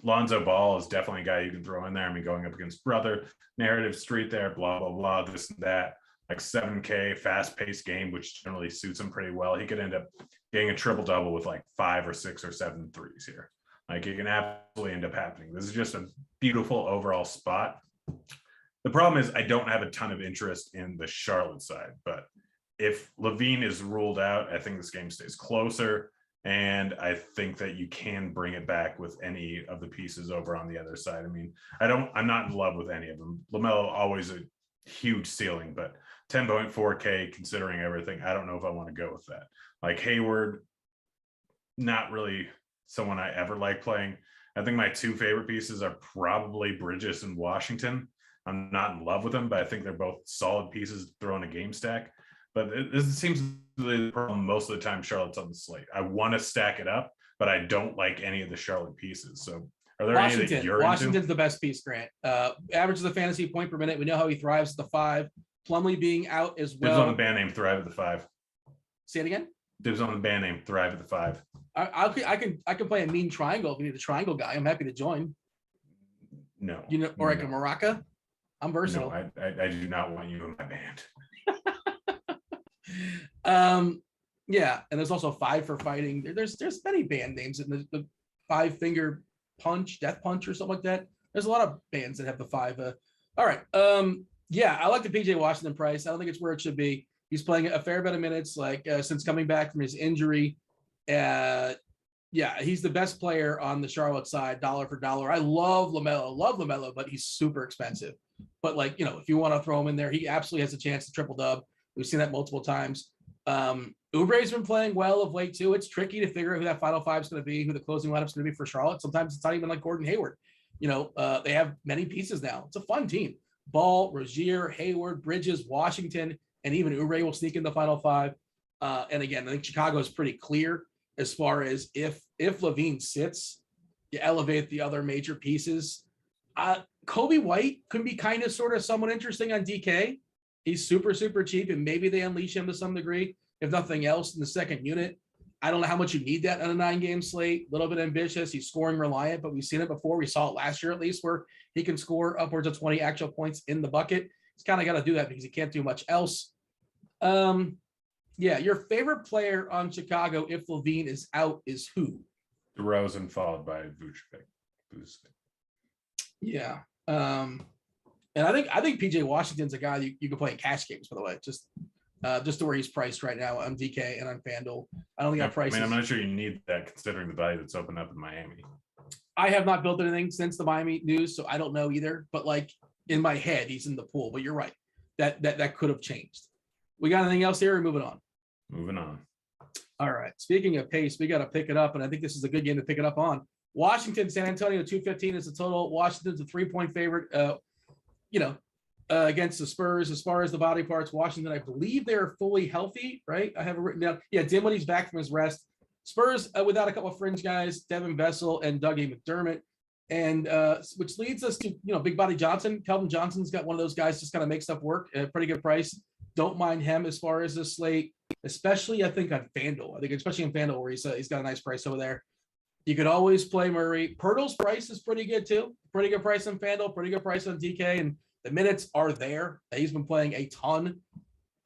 Lonzo Ball is definitely a guy you can throw in there. I mean, going up against brother, narrative street there, blah, blah, blah, this and that. Like 7K, fast-paced game, which generally suits him pretty well. He could end up getting a triple-double with like 5 or 6 or 7 threes here. Like it can absolutely end up happening. This is just a beautiful overall spot. The problem is I don't have a ton of interest in the Charlotte side, but if Levine is ruled out, I think this game stays closer. And I think that you can bring it back with any of the pieces over on the other side. I mean, I'm not in love with any of them. LaMelo always a huge ceiling, but 10.4K considering everything, I don't know if I want to go with that. Like Hayward, not really someone I ever like playing. I think my 2 favorite pieces are probably Bridges and Washington. I'm not in love with them, but I think they're both solid pieces to throw in a game stack. But this seems to be the problem most of the time Charlotte's on the slate. I want to stack it up, but I don't like any of the Charlotte pieces. So are there any that you're Washington's into? the best piece, Grant. Averages the fantasy point per minute. We know how he thrives at the 5. Plumlee being out as well. Dibs on the band name Thrive at the 5. Say it again. Dibs on the band name Thrive at the 5. I can play a mean triangle if you need a triangle guy. I'm happy to join. No. Or like a Maraca. I'm versatile. No, I do not want you in my band. Yeah, and there's also 5 for fighting. There's many band names in the 5-finger punch, death punch, or something like that. There's a lot of bands that have the 5. All right. Yeah, I like the PJ Washington price. I don't think it's where it should be. He's playing a fair bit of minutes, like since coming back from his injury. Yeah, he's the best player on the Charlotte side, dollar for dollar. I love LaMelo, but he's super expensive. But if you want to throw him in there, he absolutely has a chance to triple dub. We've seen that multiple times. Oubre's been playing well of late too. It's tricky to figure out who that final 5 is going to be, who the closing lineup's going to be for Charlotte. Sometimes it's not even like Gordon Hayward. They have many pieces now. It's a fun team. Ball, Rozier, Hayward, Bridges, Washington, and even Oubre will sneak in the final 5. And again, I think Chicago is pretty clear as far as if Levine sits, you elevate the other major pieces. Kobe White could be kind of sort of somewhat interesting on DK. He's super, super cheap, and maybe they unleash him to some degree, if nothing else, in the second unit. I don't know how much you need that on a 9-game slate. A little bit ambitious. He's scoring reliant, but we've seen it before. We saw it last year, at least, where he can score upwards of 20 actual points in the bucket. He's kind of got to do that because he can't do much else. Yeah, your favorite player on Chicago, if Levine is out, is who? DeRozan followed by Vucevic. Yeah. And I think PJ Washington's a guy you can play in cash games, by the way, just to where he's priced right now on DK and on FanDuel. I don't think that price. I mean, I'm not sure you need that considering the value that's opened up in Miami. I have not built anything since the Miami news, so I don't know either. But in my head, he's in the pool. But you're right, that could have changed. We got anything else here? Or moving on. Moving on. All right. Speaking of pace, we got to pick it up, and I think this is a good game to pick it up on. Washington, San Antonio, 215 is the total. Washington's a 3-point favorite. Against the Spurs. As far as the body parts, Washington, I believe they're fully healthy, right? I have it written down. Yeah, Dinwiddie's back from his rest. Spurs without a couple of fringe guys, Devin Vessel and Dougie McDermott, and which leads us to Big Body Johnson. Kelvin Johnson's got one of those guys just kind of make stuff work at a pretty good price. Don't mind him as far as this slate, especially I think on FanDuel. I think especially in FanDuel where he's got a nice price over there. You could always play Murray. Pirtle's price is pretty good too. Pretty good price on FanDuel, pretty good price on DK, and the minutes are there. He's been playing a ton.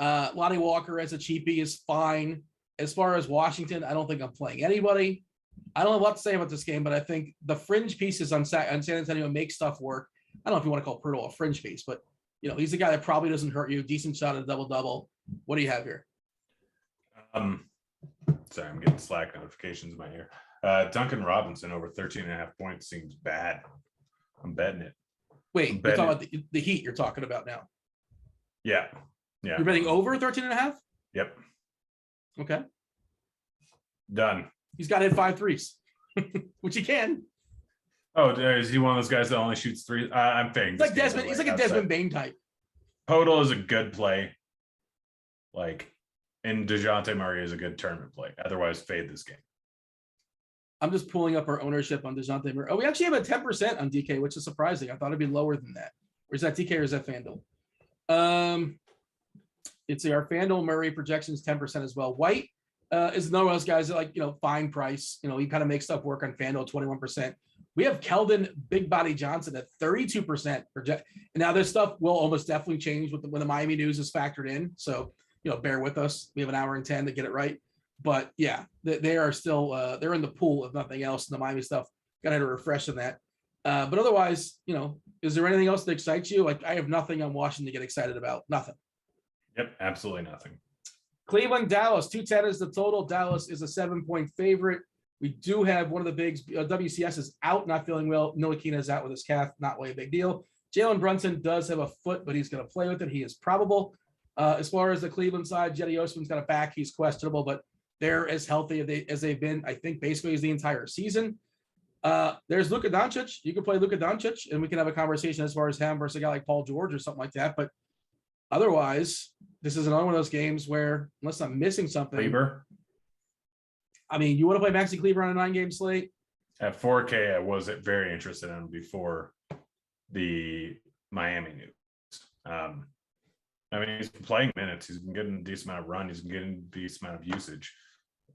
Lonnie Walker as a cheapie is fine. As far as Washington, I don't think I'm playing anybody. I don't know what to say about this game, but I think the fringe pieces on San Antonio make stuff work. I don't know if you want to call Pirtle a fringe piece, but he's a guy that probably doesn't hurt you. Decent shot at a double-double. What do you have here? Sorry, I'm getting Slack notifications in my ear. Duncan Robinson over 13.5 points seems bad. I'm betting it. Wait, you're talking about the Heat you're talking about now? Yeah. You're betting over 13.5? Yep. Okay. Done. He's got to hit 5 threes, which he can. Oh, is he one of those guys that only shoots three? I'm fading. It's like Desmond. He's like a Desmond Bain type. Podol is a good play. Like, and DeJounte Murray is a good tournament play. Otherwise, fade this game. I'm just pulling up our ownership on DeJounte Murray. Oh, we actually have a 10% on DK, which is surprising. I thought it'd be lower than that. Or is that DK or is that FanDuel? It's our FanDuel Murray projections 10% as well. White is another one of those guys that, like, fine price. He kind of makes stuff work on FanDuel, 21%. We have Keldon Big Body Johnson at 32% project. And now this stuff will almost definitely change when the Miami news is factored in. So, bear with us. We have an hour and 10 to get it right. But yeah, they are still they're in the pool if nothing else. And the Miami stuff got to refresh on that. But otherwise, is there anything else that excites you? Like, I have nothing on Washington to get excited about. Nothing. Yep, absolutely nothing. Cleveland, Dallas, 210 is the total. Dallas is a 7-point favorite. We do have one of the bigs. WCS is out, not feeling well. Ntilikina is out with his calf, not really a big deal. Jalen Brunson does have a foot, but he's going to play with it. He is probable. As far as the Cleveland side, Jetty Osman's got a back. He's questionable, but they're as healthy as they've been, I think, basically as the entire season. There's Luka Doncic. You can play Luka Doncic, and we can have a conversation as far as him versus a guy like Paul George or something like that. But otherwise, this is another one of those games where, unless I'm missing something, Kleber. I mean, you want to play Maxi Kleber on a 9-game slate? At 4K, I wasn't very interested in him before the Miami news. I mean, he's been playing minutes. He's been getting a decent amount of run. He's been getting a decent amount of usage.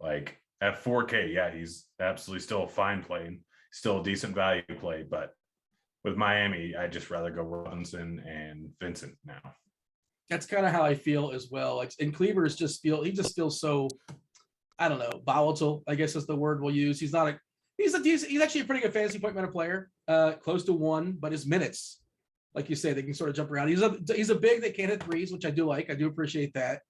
Like, at 4K, yeah, he's absolutely still a fine play, still a decent value play. But with Miami, I'd just rather go Robinson and Vincent now. That's kind of how I feel as well. Like, and Kleber just feels so, I don't know, volatile, I guess is the word we'll use. He's actually a pretty good fantasy point minute player, close to 1, but his minutes, like you say, they can sort of jump around. He's a big that can hit threes, which I do like. I do appreciate that.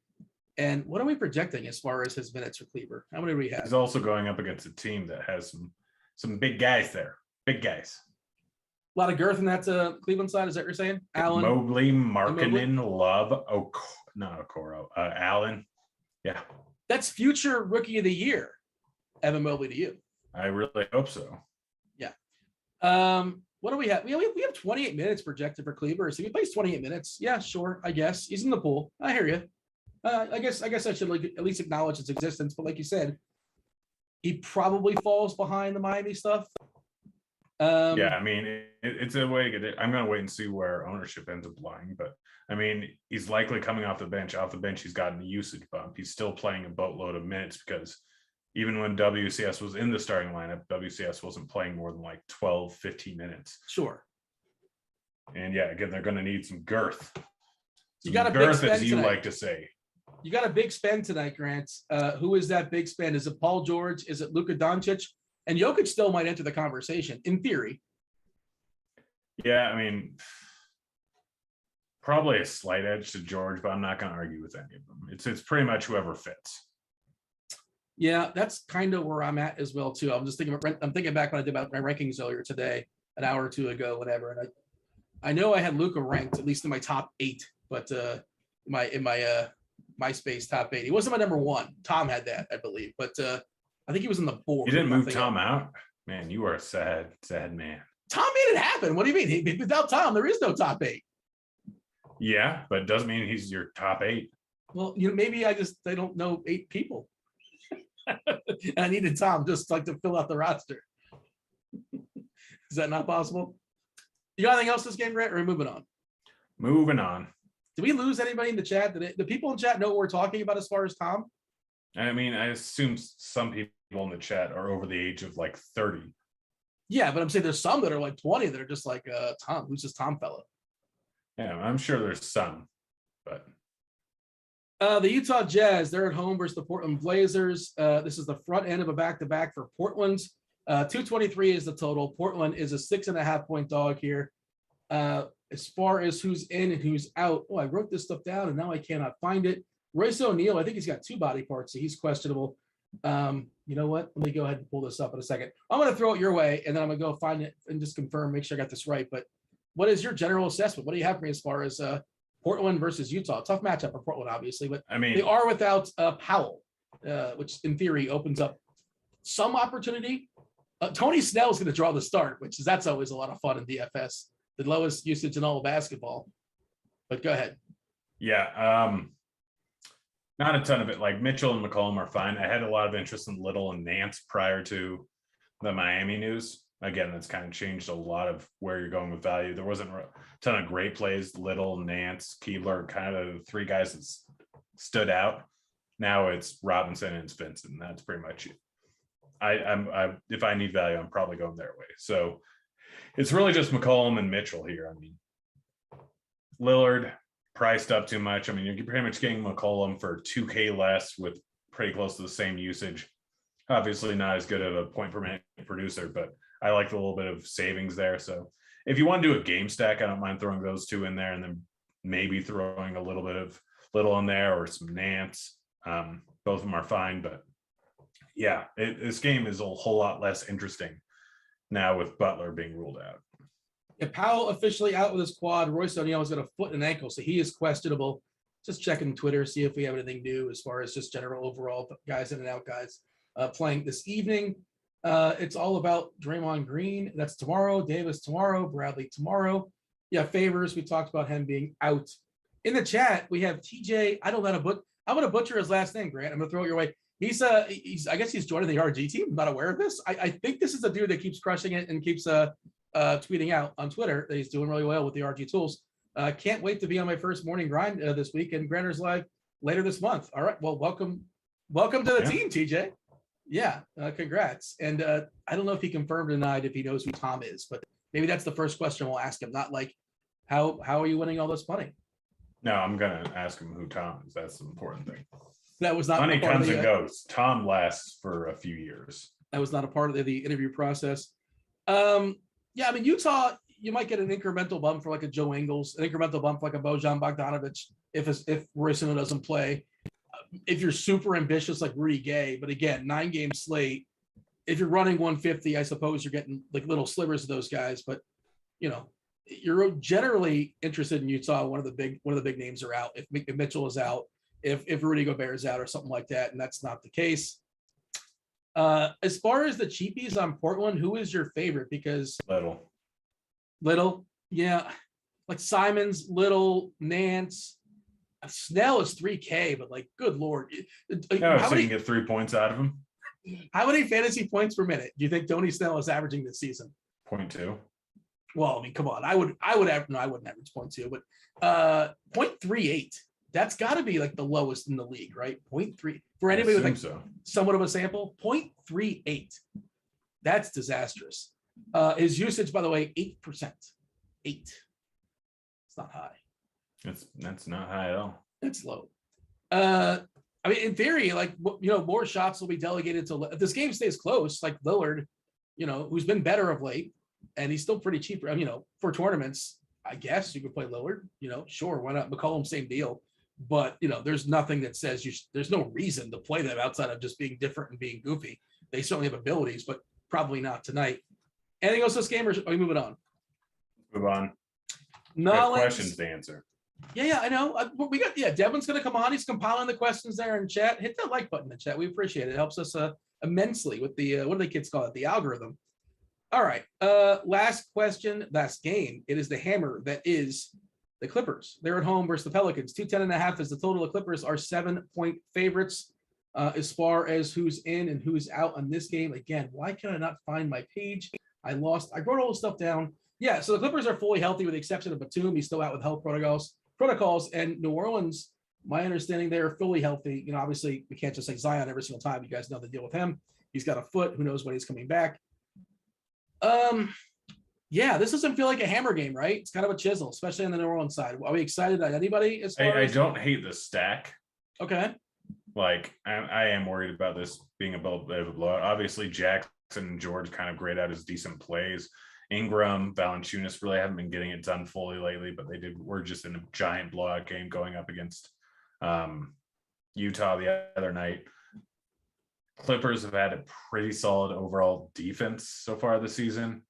And what are we projecting as far as his minutes for Kleber? How many do we have? He's also going up against a team that has some big guys there. Big guys. A lot of girth in that Cleveland side. Is that what you're saying? Allen, Mobley, Markkanen, Love, Okoro, Allen. Yeah. That's future rookie of the year, Evan Mobley to you. I really hope so. Yeah. What do we have? We have 28 minutes projected for Kleber. So he plays 28 minutes. Yeah, sure. I guess he's in the pool. I hear you. I guess I should at least acknowledge its existence. But like you said, he probably falls behind the Miami stuff. Yeah, I mean, it's a way to get it. I'm going to wait and see where ownership ends up lying. But I mean, he's likely coming off the bench. Off the bench, he's gotten a usage bump. He's still playing a boatload of minutes because even when WCS was in the starting lineup, WCS wasn't playing more than like 12, 15 minutes. Sure. And yeah, again, they're going to need some girth. You got a girth, big spend as you tonight. like to say. You got a big spend tonight, Grant. Who is that big spend? Is it Paul George? Is it Luka Doncic? And Jokic still might enter the conversation, in theory. Yeah, I mean, probably a slight edge to George, but I'm not going to argue with any of them. It's pretty much whoever fits. Yeah, that's kind of where I'm at as well too. I'm thinking back when I did my rankings earlier today, an hour or two ago, whatever. And I know I had Luka ranked at least in my top 8, but in my MySpace top 8, he wasn't my number 1. Tom had that, I believe, but I think he was on the board. You didn't move Tom out, man. You are a sad man. Tom made it happen. What do you mean? Without Tom, there is no top 8. Yeah, but it doesn't mean he's your top 8. Well, maybe I don't know 8 people. And I needed Tom just like to fill out the roster. Is that not possible? You got anything else this game, Grant, or are we moving on? Moving on. Did we lose anybody in the chat? The people in chat know what we're talking about as far as Tom? I mean, I assume some people in the chat are over the age of like 30. Yeah, but I'm saying there's some that are like 20 that are just like, Tom, who's this Tom fella? Yeah, I'm sure there's some, but the Utah Jazz, they're at home versus the Portland Blazers. This is the front end of a back-to-back for Portland. 223 is the total. Portland is a 6.5-point dog here. As far as who's in and who's out, I wrote this stuff down and now I cannot find it. Royce O'Neal, I think he's got 2 body parts, so he's questionable. You know what? Let me go ahead and pull this up in a second. I'm going to throw it your way, and then I'm going to go find it and just confirm, make sure I got this right. But what is your general assessment? What do you have for me as far as Portland versus Utah? Tough matchup for Portland, obviously, but I mean, they are without Powell, which in theory opens up some opportunity. Tony Snell's going to draw the start, that's always a lot of fun in DFS. The lowest usage in all of basketball. But go ahead. Yeah. Not a ton of it. Like Mitchell and McCollum are fine. I had a lot of interest in Little and Nance prior to the Miami news. Again, that's kind of changed a lot of where you're going with value. There wasn't a ton of great plays. Little, Nance, Keebler, kind of the three guys that stood out. Now it's Robinson and Svensson. That's pretty much it. I'm if I need value, I'm probably going their way. So it's really just McCollum and Mitchell here. I mean, Lillard priced up too much. I mean, you're pretty much getting McCollum for 2K less with pretty close to the same usage. Obviously not as good of a point per minute producer, but I like a little bit of savings there. So if you want to do a game stack, I don't mind throwing those two in there and then maybe throwing a little bit of Little in there or some Nance. Both of them are fine, but yeah, this game is a whole lot less interesting now with Butler being ruled out. Yeah, Powell officially out with his quad. Royce O'Neal has got a foot and ankle, so he is questionable. Just checking Twitter, see if we have anything new as far as just general overall guys in and out guys playing this evening. It's all about Draymond Green. That's tomorrow. Davis tomorrow. Bradley tomorrow. Yeah, Favors. We talked about him being out. In the chat, we have TJ. I'm gonna butcher his last name, Grant. I'm gonna throw it your way. He's I guess he's joining the RG team. I'm not aware of this. I think this is a dude that keeps crushing it and keeps tweeting out on Twitter that he's doing really well with the RG tools. Can't wait to be on my first morning grind this week and Grinderslive later this month. All right. Well, welcome to the team, TJ. Yeah. Congrats. And I don't know if he confirmed or denied if he knows who Tom is, but maybe that's the first question we'll ask him. Not like how are you winning all this money? No, I'm gonna ask him who Tom is. That's the important thing. That was not money comes and goes. Tom lasts for a few years. That was not a part of the interview process. Yeah, I mean, Utah, you might get an incremental bump for like a Joe Ingles, an incremental bump for like a Bojan Bogdanovic if Royce O'Neal doesn't play. If you're super ambitious like Rudy Gay, but again, 9-game slate. If you're running 150, I suppose you're getting like little slivers of those guys. But you know, you're generally interested in Utah. One of the big names are out. If Mitchell is out, if Rudy Gobert is out or something like that, and that's not the case. As far as the cheapies on Portland, who is your favorite? Because Little, yeah, like Simons, Little, Nance, Snell is 3K, but like, good Lord, how many you can get 3 points out of him? How many fantasy points per minute do you think Tony Snell is averaging this season? 0.2. Well, I mean, come on, I wouldn't average 0.2, but 0.38. That's got to be like the lowest in the league, right? 0.3 for anybody with like somewhat of a sample. 0.38. That's disastrous. His usage, by the way, 8%. 8. It's not high. That's not high at all. It's low. I mean, in theory, like, you know, more shots will be delegated to if this game stays close. Like Lillard, you know, who's been better of late, and he's still pretty cheap. You know, for tournaments, I guess you could play Lillard. You know, sure, why not? McCollum, same deal. But, you know, there's nothing that says there's no reason to play them outside of just being different and being goofy. They certainly have abilities, but probably not tonight. Anything else this game, or are we moving on? Move on. Questions to answer. Yeah, I know. We got, Devin's going to come on. He's compiling the questions there in chat. Hit that like button in the chat. We appreciate it. It helps us immensely with the, what do the kids call it? The algorithm. All right. Last question, last game. It is the hammer that is the Clippers. They're at home versus the Pelicans. 210.5 is the total. The Clippers are 7-point favorites as far as who's in and who's out on this game. Again, why can I not find my page? I wrote all the stuff down. Yeah, so the Clippers are fully healthy with the exception of Batum. He's still out with health protocols. And New Orleans, my understanding, they're fully healthy. You know, obviously we can't just say Zion every single time. You guys know the deal with him. He's got a foot. Who knows when he's coming back? Yeah, this doesn't feel like a hammer game, right? It's kind of a chisel, especially on the New Orleans side. Are we excited at anybody? I don't hate the stack. Okay. Like, I am worried about this being a bit of a blowout. Obviously, Jackson and George kind of grayed out as decent plays. Ingram, Valanciunas really haven't been getting it done fully lately, but were just in a giant blowout game going up against Utah the other night. Clippers have had a pretty solid overall defense so far this season.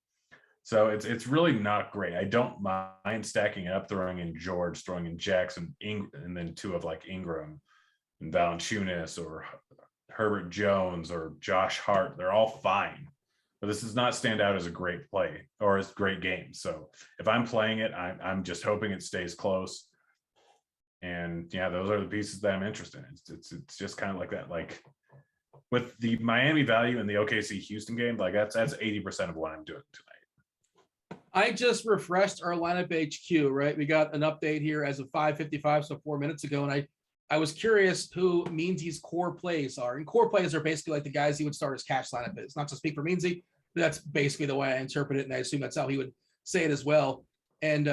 So it's really not great. I don't mind stacking it up, throwing in George, throwing in Jackson, and then two of like Ingram and Valanciunas or Herbert Jones or Josh Hart. They're all fine. but this does not stand out as a great play or as a great game. So if I'm playing it, I'm just hoping it stays close. And yeah, those are the pieces that I'm interested in. It's just kind of like that. Like with the Miami value and the OKC Houston game, like that's 80% of what I'm doing tonight. I just refreshed our lineup HQ, right? We got an update here as of 5:55, so 4 minutes ago. And I was curious who Meansy's core plays are. And core plays are basically like the guys he would start his cash lineup is. Not to speak for Meansy, but that's basically the way I interpret it. And I assume that's how he would say it as well. And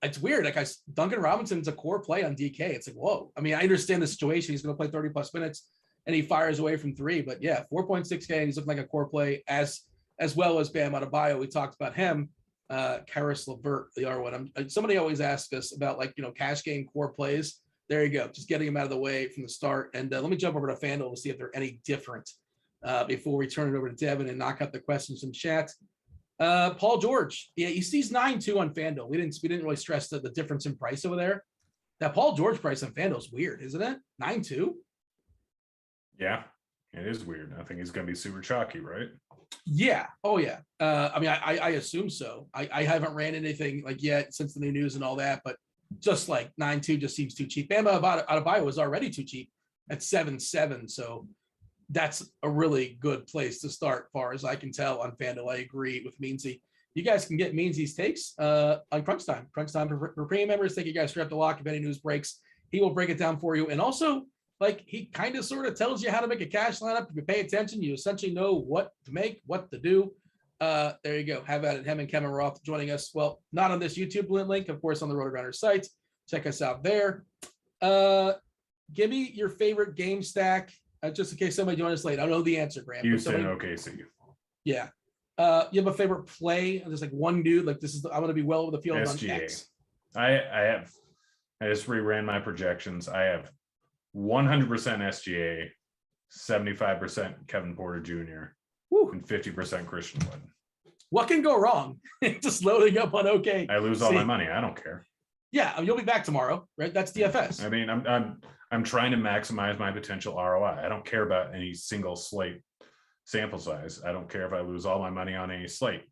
it's weird. Like Duncan Robinson's a core play on DK. It's like, whoa. I mean, I understand the situation. He's going to play 30 plus minutes and he fires away from three. But yeah, 4.6K. And he's looking like a core play as well as Bam Adebayo. We talked about him. Karis LeVert, the R1. Somebody always asks us about cash game core plays. There you go. Just getting him out of the way from the start. And let me jump over to FanDuel to see if they're any different before we turn it over to Devin and knock out the questions in chat. Paul George. Yeah, he sees 9-2 on FanDuel. We didn't really stress the difference in price over there. That Paul George price on FanDuel is weird, isn't it? 9-2? Yeah, it is weird. I think he's going to be super chalky, right? Yeah. Oh, yeah. I mean, I assume so. I haven't ran anything yet since the new news and all that, but just 9-2 just seems too cheap. Bam Adebayo was already too cheap at 7-7, so that's a really good place to start, far as I can tell on FanDuel. I agree with Meansy. You guys can get Meansy's takes on Crunch Time. Crunch Time for premium members. Thank you guys. Strap the lock. If any news breaks, he will break it down for you. And also, he kind of sort of tells you how to make a cash lineup. If you pay attention, you essentially know what to make, what to do. There you go. Have at it. Him and Kevin Roth joining us. Well, not on this YouTube link, of course, on the Rotogrinders site. Check us out there. Give me your favorite game stack, just in case somebody joins us late. I don't know the answer, Grant. Houston, OKC. Yeah. You have a favorite play? There's one dude, this is, I want to be well over the field SGA. on X. I just reran my projections. I have 100% SGA, 75% Kevin Porter Jr., and 50% Christian Wood. What can go wrong? Just loading up on OK. I lose all my money. I don't care. Yeah, you'll be back tomorrow, right? That's DFS. I mean, I'm trying to maximize my potential ROI. I don't care about any single slate sample size. I don't care if I lose all my money on any slate.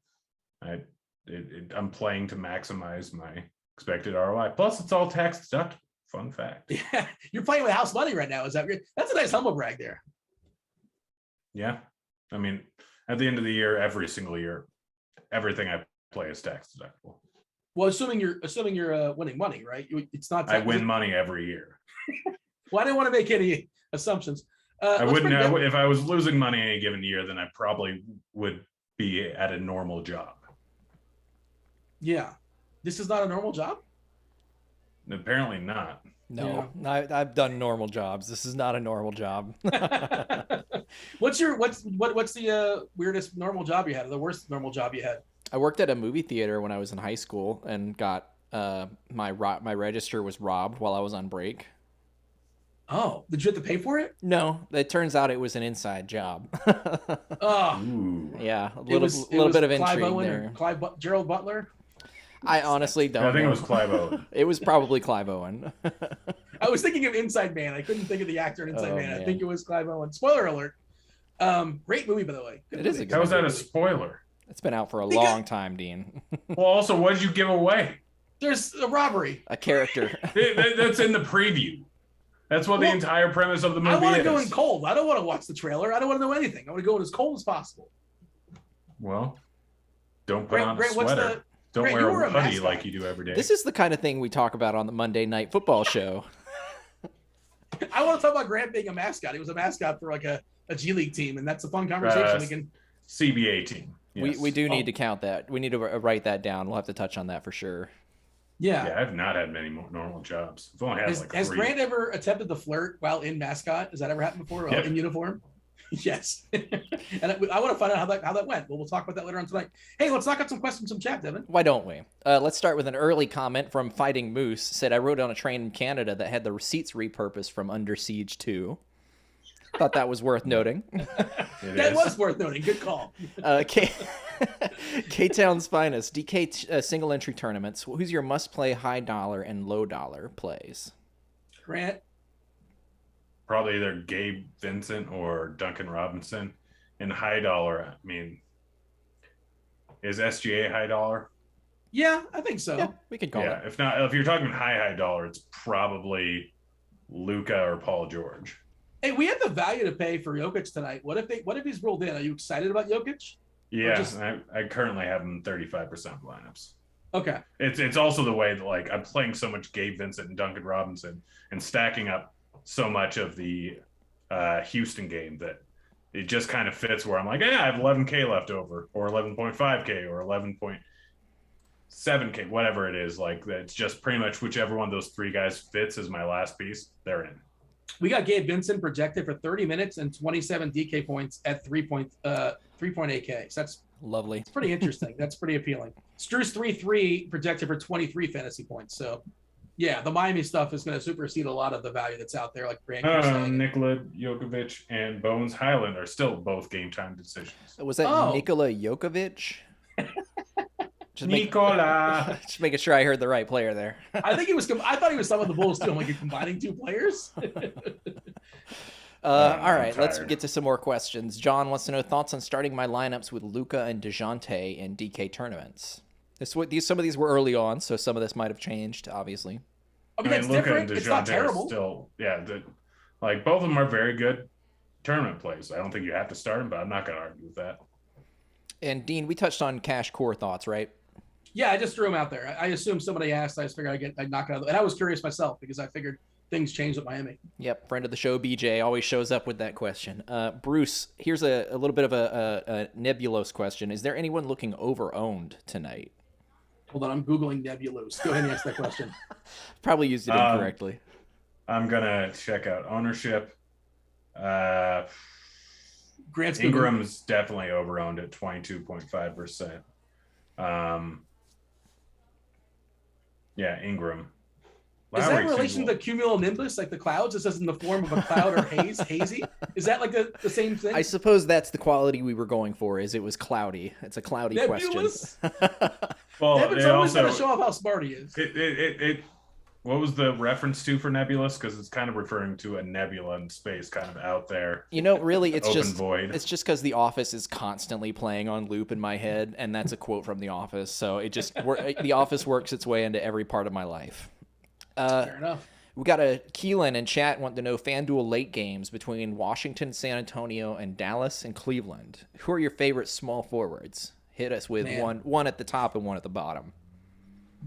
I'm playing to maximize my expected ROI. Plus, it's all tax deductible. Fun fact. Yeah, you're playing with house money right now. Is that good? That's a nice humble brag there. Yeah, I mean, at the end of the year, every single year, everything I play is tax deductible. Well, assuming you're winning money, right? It's not. I win money every year. Well, I didn't want to make any assumptions. I wouldn't know if I was losing money any given year, then I probably would be at a normal job. Yeah, this is not a normal job. Apparently not. No, yeah. I've done normal jobs. This is not a normal job. What's the weirdest normal job you had, or the worst normal job you had? I worked at a movie theater when I was in high school and got my register was robbed while I was on break. Oh, did you have to pay for it? No, it turns out it was an inside job. Oh, yeah, a little bit of intrigue Owen there. Gerald Butler. I honestly don't. I think know. It was Clive Owen. It was probably Clive Owen. I was thinking of Inside Man. I couldn't think of the actor in Inside Man. Man. I think it was Clive Owen. Spoiler alert. Great movie, by the way. It is a good How was that a movie. spoiler? It's been out for a long time, Dean. Well, also, what did you give away? There's a robbery. A character. That's in the preview. That's what the entire premise of the movie is. I want to go in cold. I don't want to watch the trailer. I don't want to know anything. I want to go in as cold as possible. Well, don't put on a Grant, sweater. Don't Grant, wear a hoodie mascot. like you do every day. This is the kind of thing we talk about on the Monday Night Football show. I want to talk about Grant being a mascot. He was a mascot for a G League team, and that's a fun conversation. We can CBA team. Yes. We do need to count that. We need to write that down. We'll have to touch on that for sure. Yeah, I've not had many more normal jobs. I've only had has three. Grant ever attempted to flirt while in mascot? Has that ever happened before? Yep. In uniform? Yes. And I want to find out how that went. Well, we'll talk about that later on tonight. Hey, let's knock out some questions from chat, Devin. Why don't we? Let's start with an early comment from Fighting Moose. Said, I rode on a train in Canada that had the receipts repurposed from Under Siege 2. Thought that was worth noting. That was worth noting. Good call. K-Town's finest. DK single entry tournaments. Who's your must-play high dollar and low dollar plays? Grant. Probably either Gabe Vincent or Duncan Robinson. In high dollar, I mean, Is SGA high dollar? Yeah, I think so. Yeah, we can call Yeah, it. if not, if you're talking high dollar, it's probably Luka or Paul George. Hey, we have the value to pay for Jokic tonight. What if he's rolled in? Are you excited about Jokic? Yeah, I currently have him 35% lineups. Okay. It's also the way that like I'm playing so much Gabe Vincent and Duncan Robinson and stacking up so much of the Houston game that it just kind of fits where I'm like, yeah, I have 11K left over, or 11.5K, or 11.7K, whatever it is. Like it's just pretty much whichever one of those three guys fits as my last piece. They're in. We got Gabe Vincent projected for 30 minutes and 27 DK points at 3.8K. So that's Lovely. It's pretty interesting. That's pretty appealing. Struce 3-3 projected for 23 fantasy points. So, yeah, the Miami stuff is going to supersede a lot of the value that's out there. Like Grant keeps saying. Nikola Jokovic and Bones Highland are still both game time decisions. Was that Nikola Jokovic? Nicola. Just making sure I heard the right player there. I think he was. I thought he was some of the Bulls too. I'm like, you're combining two players. All right, let's get to some more questions. John wants to know thoughts on starting my lineups with Luka and DeJounte in DK tournaments. Some of these were early on, so some of this might have changed, obviously. I mean, it's Luka different. It's not terrible. Still, like both of them are very good tournament plays. I don't think you have to start them, but I'm not going to argue with that. And Dean, we touched on Cash Core thoughts, right? Yeah, I just threw him out there. I assumed somebody asked. I just figured I'd knock it out. And I was curious myself because I figured things changed with Miami. Yep, friend of the show, BJ, always shows up with that question. Bruce, here's a little bit of a nebulous question. Is there anyone looking over-owned tonight? Hold on, I'm Googling nebulous. Go ahead and ask that question. Probably used it incorrectly. I'm going to check out ownership. Ingram's definitely over-owned at 22.5%. Yeah, Ingram. Is that in relation to cumulonimbus, like the clouds? It says in the form of a cloud or hazy? Is that like the same thing? I suppose that's the quality we were going for, is it was cloudy. It's a cloudy nebulous? question. Well, Devin's always going to show off how smart he is. What was the reference to for nebulous? Because it's kind of referring to a nebula in space kind of out there. You know, really, it's open just void. It's just because The Office is constantly playing on loop in my head, and that's a quote from The Office. So it just The Office works its way into every part of my life. Fair enough. We got a Keelan in chat want to know FanDuel late games between Washington, San Antonio, and Dallas and Cleveland. Who are your favorite small forwards? Hit us with one at the top and one at the bottom.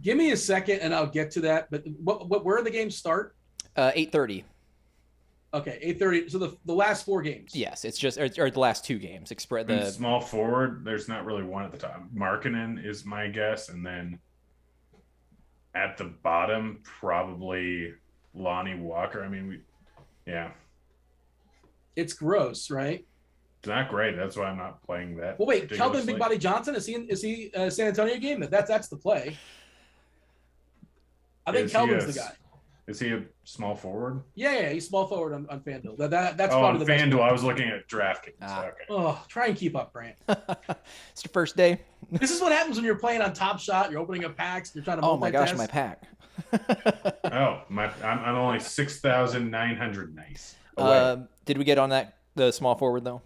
Give me a second and I'll get to that. But where do the games start? 8:30. Okay, 8:30. So the last four games. Yes, it's just or the last two games. The small forward. There's not really one at the top. Markkanen is my guess, and then at the bottom probably Lonnie Walker. I mean, It's gross, right? It's not great. That's why I'm not playing that. Well, wait, Keldon Big Body Johnson, is he San Antonio game? That's the play. I think Keldon's the guy. Is he a small forward? Yeah, he's small forward on FanDuel. That's on the FanDuel. I was looking at DraftKings. Okay. Oh, try and keep up, Grant. It's the first day. This is what happens when you're playing on Top Shot. You're opening up packs. You're trying to. Oh my gosh, my pack. I'm only 6,900. Nice. Did we get on the small forward though?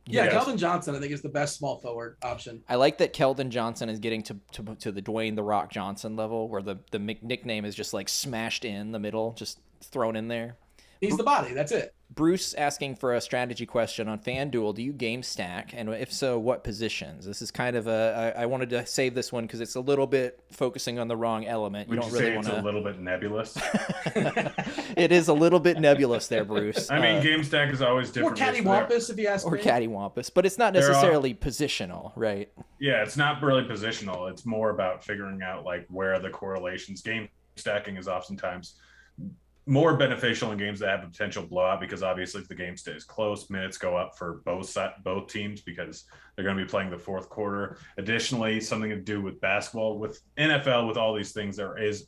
Yeah, yes. Keldon Johnson, I think, is the best small forward option. I like that Keldon Johnson is getting to the Dwayne The Rock Johnson level, where the nickname is just like smashed in the middle, just thrown in there. He's the body. That's it. Bruce asking for a strategy question on FanDuel. Do you game stack? And if so, what positions? This is kind of I wanted to save this one because it's a little bit focusing on the wrong element. Would you say it's a little bit nebulous? It is a little bit nebulous there, Bruce. I mean, game stack is always different. Or cattywampus, if you ask me. Or cattywampus, but it's not necessarily positional, right? Yeah, it's not really positional. It's more about figuring out like where the correlations. Game stacking is oftentimes more beneficial in games that have a potential blowout because obviously if the game stays close, minutes go up for both teams because they're going to be playing the fourth quarter. Additionally, something to do with basketball, with NFL, with all these things, there is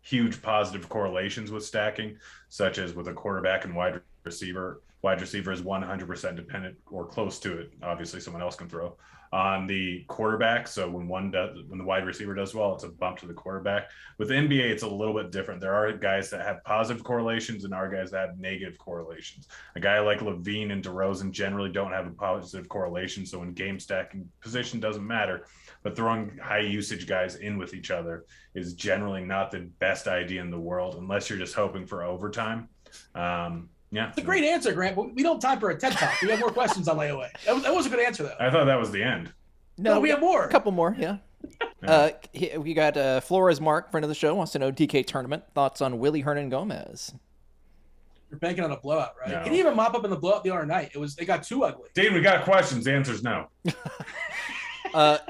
huge positive correlations with stacking, such as with a quarterback and wide receiver. Wide receiver is 100% dependent or close to it. Obviously, someone else can throw on the quarterback. So when the wide receiver does well, it's a bump to the quarterback. With the NBA, it's a little bit different. There are guys that have positive correlations and are guys that have negative correlations. A guy like Levine and DeRozan generally don't have a positive correlation. So in game stacking, position doesn't matter. But throwing high usage guys in with each other is generally not the best idea in the world, unless you're just hoping for overtime. Yeah, it's a great answer, Grant. But we don't have time for a TED Talk. We have more questions on layaway. That was a good answer, though. I thought that was the end. No, we have more. A couple more, yeah. We got Flores Mark, friend of the show, wants to know DK tournament thoughts on Willie Hernan-Gomez. You're banking on a blowout, right? No. He didn't even mop up in the blowout the other night. It got too ugly. Dean, we got questions. The answer's no. I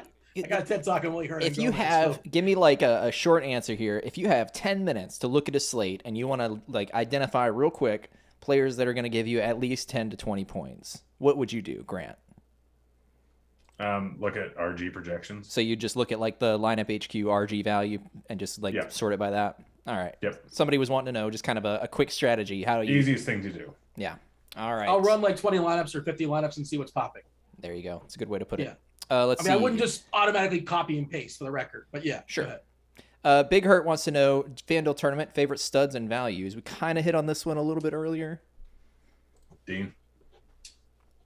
got a TED Talk on Willie Hernan-Gomez. If you have, give me like a short answer here. If you have 10 minutes to look at a slate and you want to like identify real quick players that are going to give you at least 10 to 20 points, what would you do, Grant? Look at RG projections. So you just look at like the lineup HQ RG value and just like sort it by that. All right. Yep. Somebody was wanting to know just kind of a quick strategy. How do you? Easiest thing to do. Yeah. All right. I'll run like 20 lineups or 50 lineups and see what's popping. There you go. It's a good way to put it. Yeah. Let's see. I wouldn't just automatically copy and paste for the record, but yeah. Sure. Big Hurt wants to know FanDuel tournament favorite studs and values. We kind of hit on this one a little bit earlier. Dean.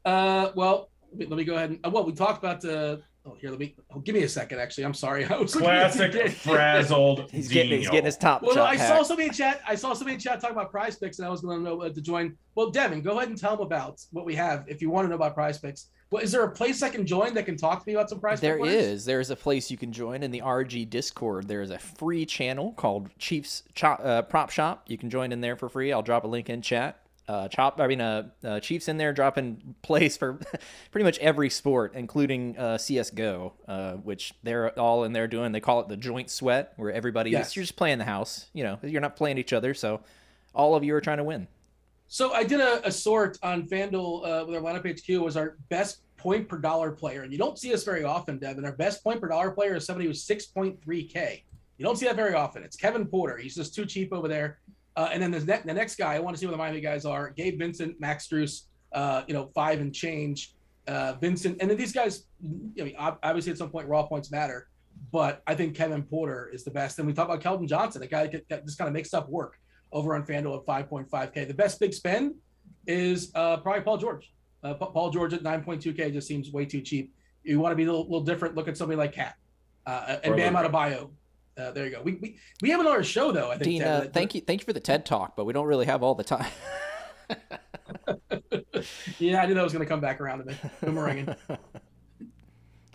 Well, let me go ahead and we talked about give me a second. Actually, I'm sorry. I was classic frazzled. He's getting his top. Well, no, I saw somebody in chat talking about Prize Picks, and I was going to know to join. Well, Devin, go ahead and tell them about what we have if you want to know about Prize Picks. Well, is there a place I can join that can talk to me about some Prize Picks? There is. There's a place you can join in the RG Discord. There's a free channel called Chiefs Prop Shop. You can join in there for free. I'll drop a link in chat. Chiefs in there dropping plays for pretty much every sport, including CSGO, which they're all in there doing. They call it the joint sweat, where everybody you're just playing the house. You know, you're not playing each other, so all of you are trying to win. So I did a sort on FanDuel with our lineup HQ was our best point per dollar player, and you don't see us very often, Devin. Our best point per dollar player is somebody who's 6.3K. You don't see that very often. It's Kevin Porter. He's just too cheap over there. And then the next guy, I want to see what the Miami guys are. Gabe Vincent, Max Strus, 5 and change. Vincent. And then these guys, obviously at some point raw points matter. But I think Kevin Porter is the best. And we talk about Keldon Johnson, a guy that just kind of makes stuff work over on FanDuel at 5.5K. The best big spend is probably Paul George. Paul George at 9.2K just seems way too cheap. You want to be a little different, look at somebody like Cat and Bam Adebayo. There you go. We have another show though. I think. Dean, thank you for the TED Talk, but we don't really have all the time. Yeah, I knew that was going to come back around to me. Boomeranging.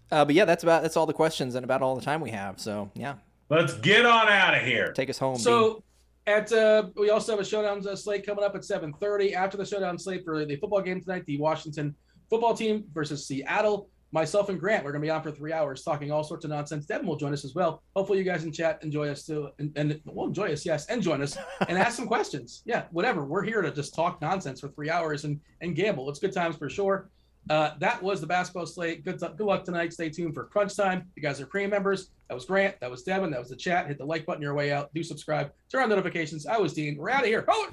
But yeah, that's all the questions and about all the time we have. So yeah, let's get on out of here. Take us home. So we also have a showdown slate coming up at 7:30. After the showdown slate for the football game tonight, the Washington football team versus Seattle. Myself and Grant, we're going to be on for 3 hours talking all sorts of nonsense. Devin will join us as well. Hopefully you guys in chat enjoy us too. And well, enjoy us, yes, and join us and ask some questions. Yeah, whatever. We're here to just talk nonsense for 3 hours and gamble. It's good times for sure. That was the basketball slate. Good luck tonight. Stay tuned for crunch time. You guys are premium members. That was Grant. That was Devin. That was the chat. Hit the like button your way out. Do subscribe. Turn on notifications. I was Dean. We're out of here. Oh!